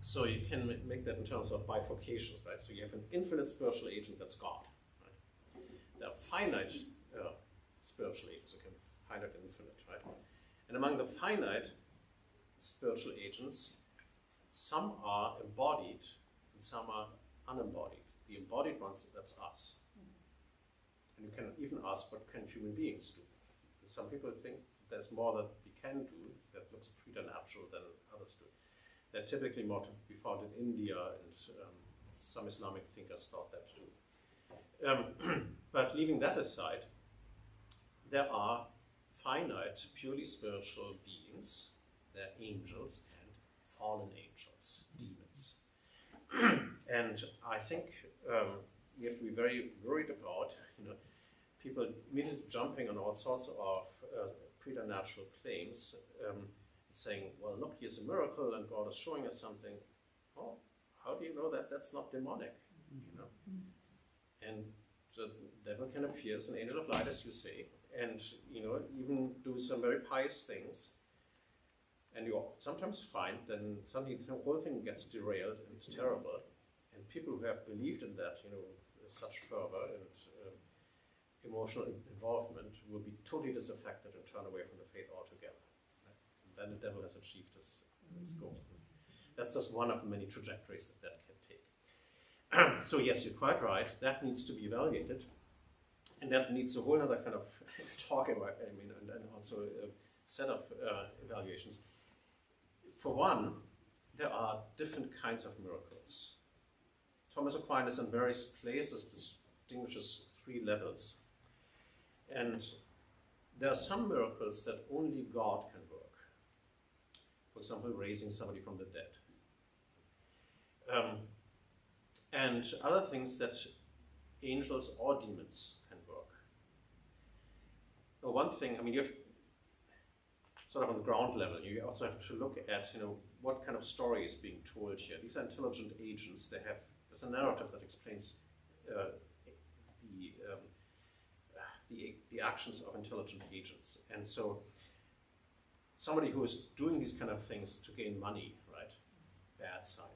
So you can make that in terms of bifurcation, right? So you have an infinite spiritual agent, that's God, right? There are finite spiritual agents, okay, finite and infinite, right? And among the finite spiritual agents, some are embodied and some are unembodied. The embodied ones, that's us. And you can even ask, what can human beings do? And some people think there's more that we can do that looks preternatural than others do. They're typically more to be found in India, and some Islamic thinkers thought that too. But leaving that aside, there are finite, purely spiritual beings. They're angels and fallen angels, demons. And I think we have to be very worried about, people immediately jumping on all sorts of preternatural claims, saying, well, look, here's a miracle and God is showing us something. Oh, how do you know that that's not demonic? And the devil can appear as an angel of light, as you say, and even do some very pious things. And you sometimes find then suddenly the whole thing gets derailed and it's terrible. And people who have believed in that, with such fervor and emotional involvement, will be totally disaffected and turn away from the faith altogether. Right? And then the devil has achieved his goal. That's just one of many trajectories that can take. So yes, you're quite right. That needs to be evaluated, and that needs a whole other kind of talk about. And also a set of evaluations. For one, there are different kinds of miracles. Thomas Aquinas in various places distinguishes 3 levels. And there are some miracles that only God can work. For example, raising somebody from the dead. And other things that angels or demons can work. Now, one thing, you have sort of on the ground level, you also have to look at, what kind of story is being told here. These are intelligent agents. There's a narrative that explains the actions of intelligent agents. And so somebody who is doing these kind of things to gain money, right? Bad sign.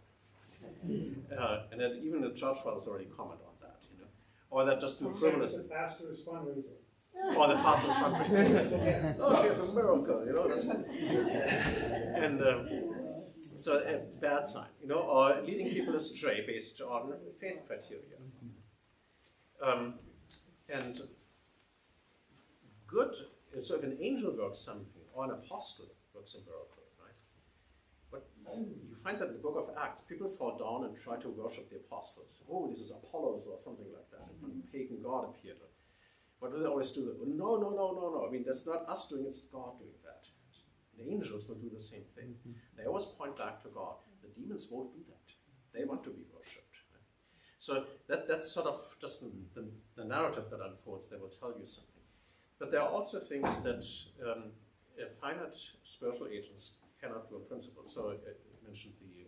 And then even the church fathers already comment on that, or that just do frivolous. The pastor's fundraising. Or the fastest fundraising. Oh, we have a miracle, that's and so a bad sign, or leading people astray based on faith criteria. And good, so if an angel works something, or an apostle works a miracle, right? But you find that in the book of Acts, people fall down and try to worship the apostles. Oh, this is Apollos or something like that. And a pagan god appeared. What do they always do? No. That's not us doing it, it's God doing that. And angels will do the same thing. They always point back to God. The demons won't do that. They want to be worshipped. Right? So that's sort of just the narrative that unfolds. They will tell you something. But there are also things that finite spiritual agents cannot do in principle. So I mentioned the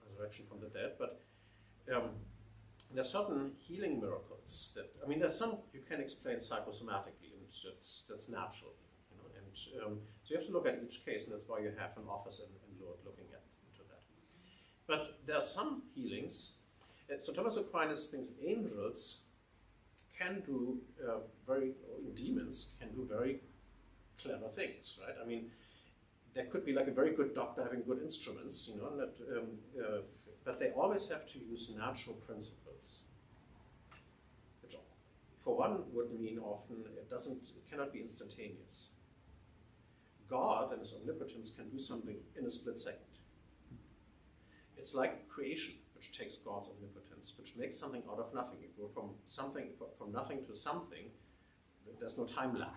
resurrection from the dead, but there are certain healing miracles that, there's some you can explain psychosomatically, and that's natural, and so you have to look at each case, and that's why you have an office and Lord looking into that. But there are some healings, so Thomas Aquinas thinks angels can do demons can do very clever things, right? There could be like a very good doctor having good instruments, but they always have to use natural principles, which for one would mean often it cannot be instantaneous. God and his omnipotence can do something in a split second. It's like creation, which takes God's omnipotence, which makes something out of nothing. You go from nothing to something. There's no time lag.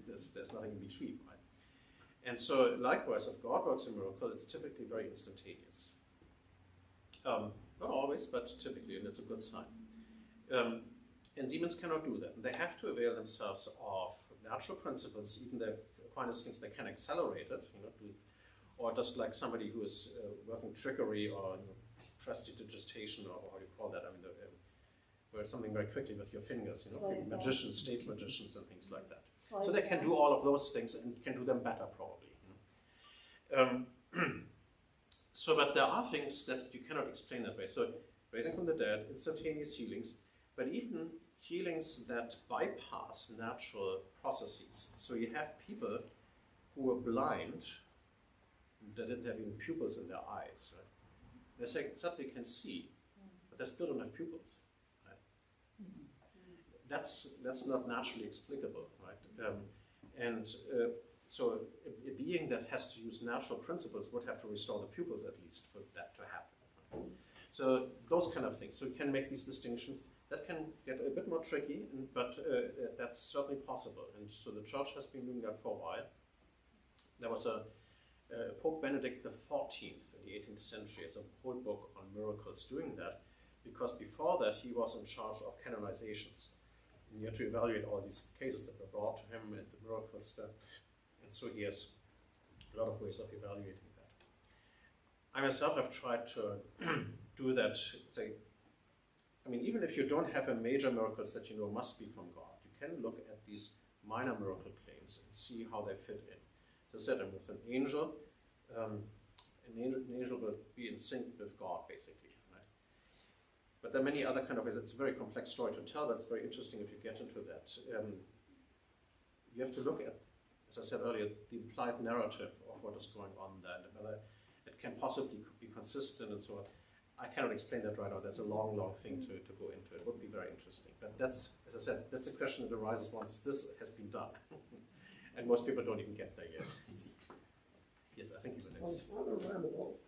There's nothing in between, right? And so likewise, if God works a miracle, it's typically very instantaneous. Not always, but typically, and it's a good sign. And demons cannot do that. They have to avail themselves of natural principles, even the Aquinas thinks they can accelerate it, or just like somebody who is working trickery or prestidigitation, or how do you call that? I mean, where something very quickly with your fingers, magicians, stage magicians, and things like that. So they can do all of those things and can do them better, probably. So, but there are things that you cannot explain that way. So, raising from the dead, instantaneous healings, but even healings that bypass natural processes. So you have people who were blind, they didn't have even pupils in their eyes, right? They suddenly can see, but they still don't have pupils. Right? That's not naturally explicable, right? So a being that has to use natural principles would have to restore the pupils at least for that to happen. Right? So those kind of things. So you can make these distinctions. That can get a bit more tricky, but that's certainly possible. And so the church has been doing that for a while. There was a Pope Benedict XIV in the 18th century has a whole book on miracles doing that, because before that he was in charge of canonizations. And you had to evaluate all these cases that were brought to him and the miracles that, and so he has a lot of ways of evaluating that. I myself have tried to do that. I mean, even if you don't have a major miracles that you know must be from God, you can look at these minor miracle claims and see how they fit in. As I said, with an angel will be in sync with God, basically. Right? But there are many other kind of ways. It's a very complex story to tell. That's very interesting if you get into that. You have to look at, as I said earlier, the implied narrative of what is going on there, and whether it can possibly be consistent and so on. I cannot explain that right now. There's a long, long thing to go into. It would be very interesting. But that's, as I said, that's a question that arises once this has been done. And most people don't even get there yet. Yes, I think you would next. Father Ramelow,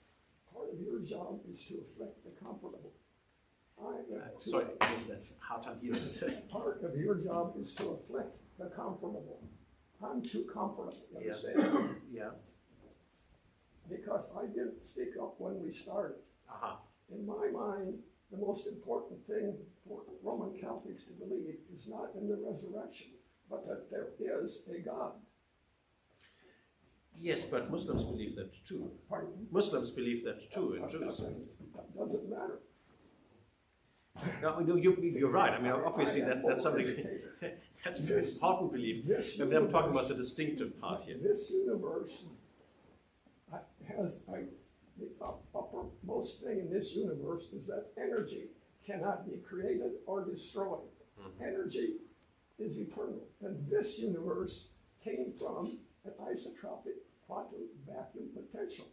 part of your job is to affect the comparable. Sorry, I missed that. Hard time hearing it. Part of your job is to afflict the comparable. I'm too comparable, you understand? Yeah. Because I didn't speak up when we started. Uh-huh. In my mind, the most important thing for Roman Catholics to believe is not in the resurrection, but that there is a God. Yes, but Muslims believe that too. Pardon? Muslims believe that too, and Jews. That doesn't matter. No, you're right. I mean, obviously that's something that's a very important belief. And I'm talking about the distinctive part here. This universe has the uppermost thing in this universe is that energy cannot be created or destroyed. Mm-hmm. Energy is eternal. And this universe came from an isotropic quantum vacuum potential,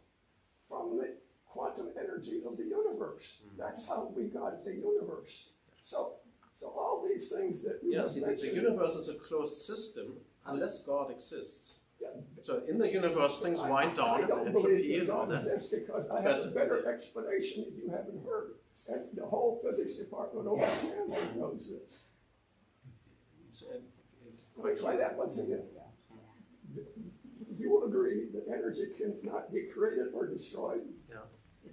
from the quantum energy of the universe. Mm-hmm. That's how we got the universe. So all these things that you have mentioned, the universe is a closed system unless God exists. Yeah. So in the universe, things wind down. I don't believe that God exists because I have a better explanation that you haven't heard. And the whole physics department over Stanford knows this. Let me try that once again. You will agree that energy cannot be created or destroyed. Yeah.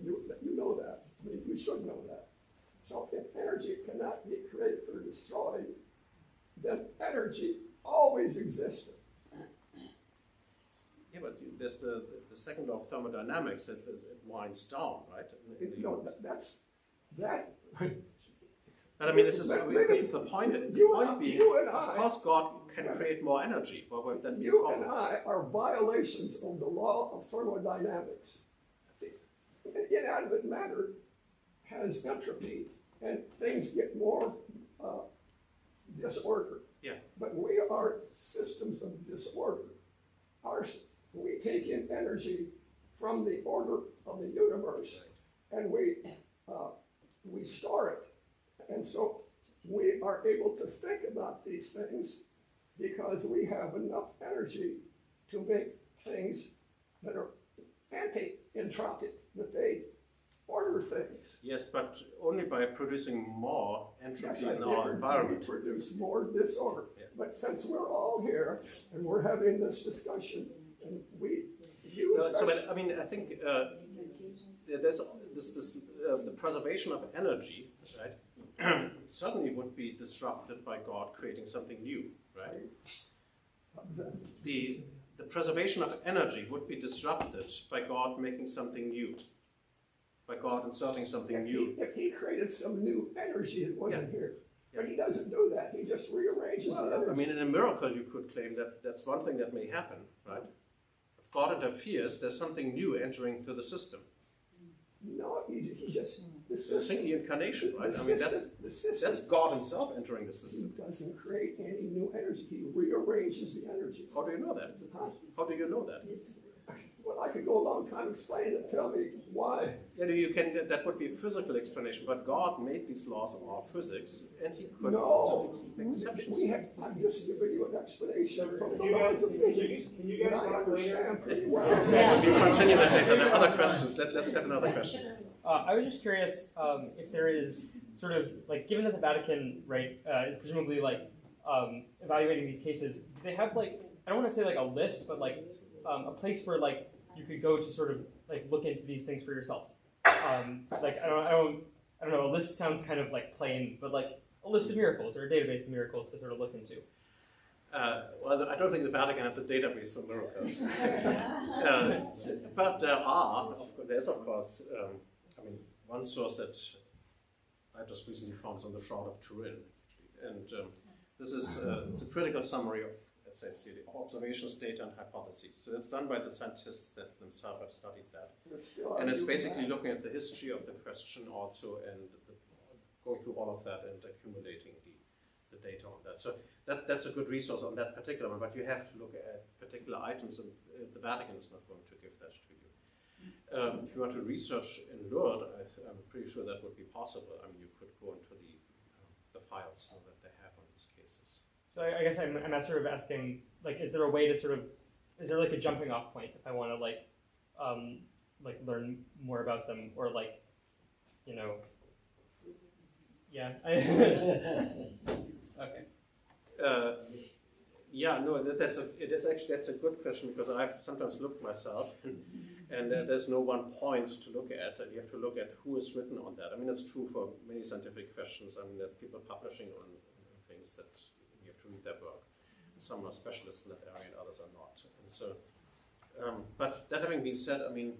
You know that. I mean, you should know that. So if energy cannot be created or destroyed, then energy always existed. Yeah, but there's the second law of thermodynamics that it winds down, right? That's that. But I mean, this is the point being, of course, God can create more energy. What would that be? You and I are violations of the law of thermodynamics. See, inanimate matter has entropy, and things get more disordered. Yeah. But we are systems of disorder. We take in energy from the order of the universe, and we store it. And so we are able to think about these things because we have enough energy to make things that are anti-entropic, that they order things. Yes, but only by producing more entropy in our environment. We produce more disorder. Yeah. But since we're all here and we're having this discussion, and I think there's the preservation of energy, right? Certainly would be disrupted by God creating something new, right? The preservation of energy would be disrupted by God making something new, by God inserting something new. If he created some new energy that wasn't here, but he doesn't do that. He just rearranges the energy. I mean, in a miracle, you could claim that that's one thing that may happen, right? If God interferes, there's something new entering to the system. No, he just the I system. think the incarnation, right? The I mean, system that's God himself entering the he system. doesn't create any new energy. He rearranges the energy. How do you know that? Huh? How do you know that? Well, I could go a long time explaining it. Tell me why. Yeah, you can. That would be a physical explanation, but God made these laws of our physics, and He could No, also make exceptions. I'm just giving you an explanation from the You guys- laws of physics. can you guys that I talk later? understand pretty well. We continue that later. There are other questions. Let's have another question. I was just curious if there is sort of like, given that the Vatican, right, is presumably like evaluating these cases, do they have like, I don't want to say like a list, but like a place where like you could go to sort of like look into these things for yourself? Like I don't know. A list sounds kind of like plain, but like a list of miracles or a database of miracles to sort of look into. Well, I don't think the Vatican has a database for miracles, but there's of course. I mean, one source that I just recently found is on the Shroud of Turin, and this is it's a critical summary of, let's say, the observations, data, and hypotheses. So it's done by the scientists that themselves have studied that, and it's basically looking at the history of the question also, and going through all of that and accumulating the data on that. So that's a good resource on that particular one, but you have to look at particular items, and the Vatican is not going to give that to you. If you want to research in Lourdes, I'm pretty sure that would be possible. I mean, you could go into the files that they have on these cases. So I guess I'm sort of asking, like, is there a way to sort of, is there like a jumping off point if I want to like learn more about them, or like, you know, yeah. Okay. Yeah, no, that's a good question, because I've sometimes looked myself, and there's no one point to look at. You have to look at who has written on that. I mean, it's true for many scientific questions. I mean, there are people publishing on things that you have to read their work. Some are specialists in that area, and others are not. And so, but that having been said, I mean,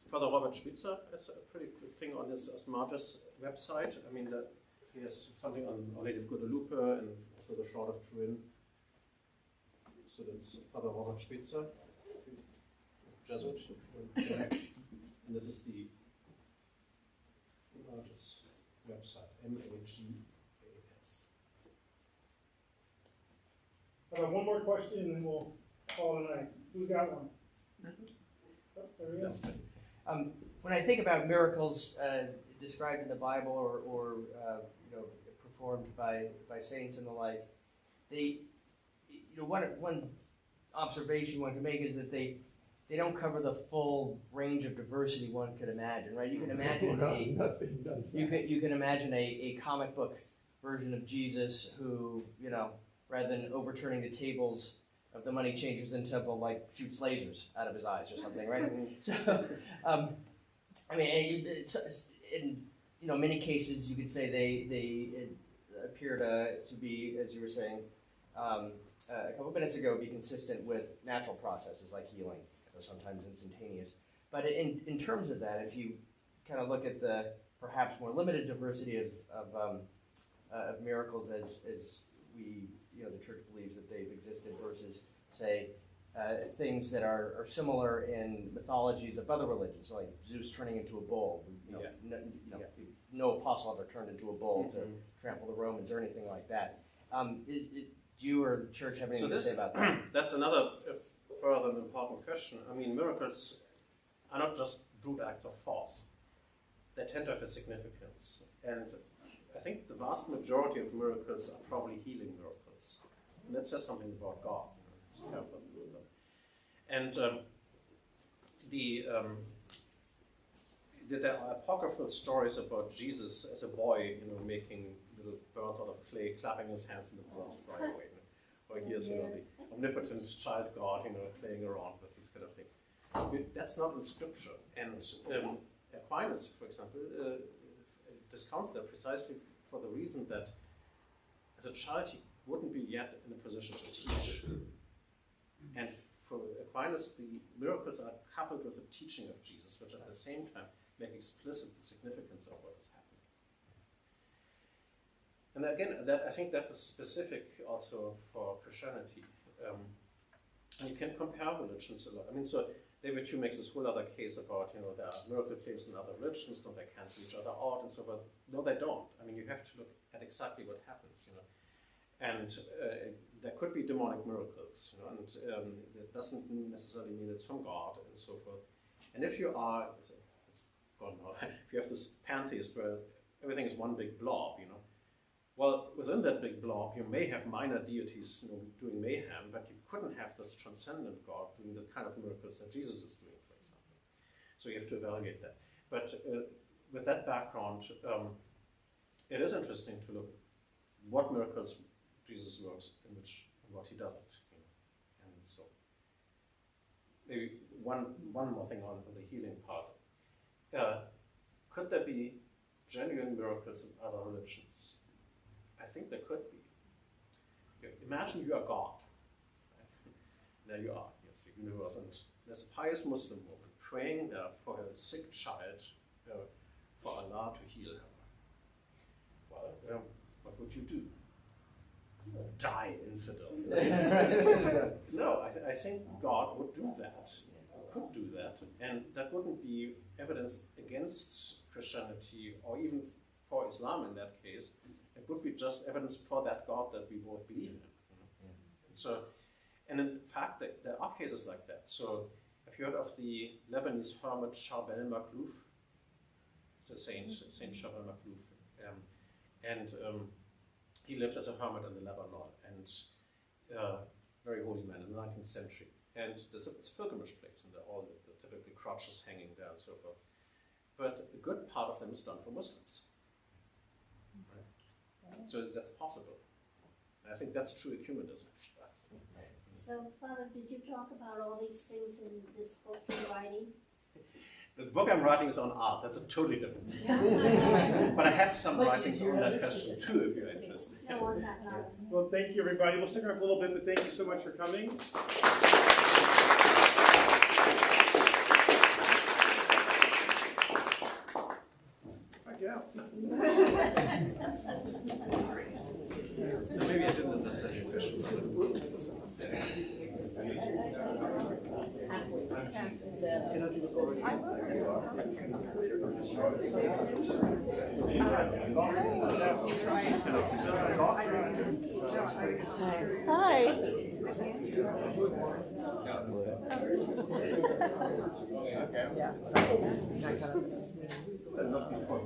Father Robert Spitzer has a pretty good thing on his Marge's website. I mean, he has something on Our Lady of Guadalupe and also the Shroud of Turin. So that's Father Robert Spitzer, Jesuit. And this is the Marge's website, MAGAS. I got one more question and then we'll call it a night. Who's got one? Oh, there we go. When I think about miracles described in the Bible or performed by saints and the like, one observation one can make is that they don't cover the full range of diversity one could imagine, right? You can imagine you can imagine a comic book version of Jesus who, rather than overturning the tables of the money changers in temple, like shoots lasers out of his eyes or something, right? So, I mean, in many cases you could say they appear to be, as you were saying a couple minutes ago, be consistent with natural processes like healing, or sometimes instantaneous. But in terms of that, if you kind of look at the perhaps more limited diversity of miracles as we, the church believes that they've existed, versus, say, things that are similar in mythologies of other religions, like Zeus turning into a bull. No apostle ever turned into a bull to trample the Romans or anything like that. Do you or the church have anything to say about that? That's another further important question. I mean, miracles are not just brute acts of force. They tend to have a significance. And I think the vast majority of miracles are probably healing miracles. And that says something about God. It's careful. And there are apocryphal stories about Jesus as a boy, making little birds out of clay, clapping his hands, and the birds fly away. Or here's, the omnipotent child God, playing around with these kind of things. That's not in Scripture. And Aquinas, for example, discounts that precisely for the reason that as a child he wouldn't be yet in a position to teach. And for Aquinas, the miracles are coupled with the teaching of Jesus, which at the same time make explicit the significance of what is happening. And again, I think that is specific also for Christianity. And you can compare religions a lot. I mean, so David Hume makes this whole other case about, there are miracle claims in other religions, don't they cancel each other out and so forth? No, they don't. I mean, you have to look at exactly what happens, And there could be demonic miracles, and that doesn't necessarily mean it's from God and so forth. And if you are, if you have this pantheist where everything is one big blob, well, within that big blob, you may have minor deities doing mayhem, but you couldn't have this transcendent God doing the kind of miracles that Jesus is doing, for example. So you have to evaluate that. But with that background, it is interesting to look what miracles Jesus works and what he doesn't. And so maybe one more thing on the healing part. Could there be genuine miracles in other religions? I think there could be. Imagine you are God. There you are, yes, the universe, and there's a pious Muslim woman praying there for her sick child, for Allah to heal her. Well, what would you do? Die, infidel. No, I think God would do that, could do that, and that wouldn't be evidence against Christianity or even for Islam in that case. It would be just evidence for that God that we both believe in. So, and in fact, there are cases like that. So, have you heard of the Lebanese hermit Charbel Maklouf? It's a Saint Charbel Maklouf. He lived as a hermit in the Lebanon, and very holy man in the 19th century. And it's a pilgrimage place, and all the typical crotches hanging there and so forth. But a good part of them is done for Muslims. So that's possible. And I think that's true ecumenism. So, Father, did you talk about all these things in this book you're writing? The book I'm writing is on art. That's a totally different thing. But I have some writings on that question too, if you're interested. No, on that matter. Well, thank you, everybody. We'll stick around a little bit, but thank you so much for coming. Get out. So maybe I didn't understand your question. Hi. Okay. Not before.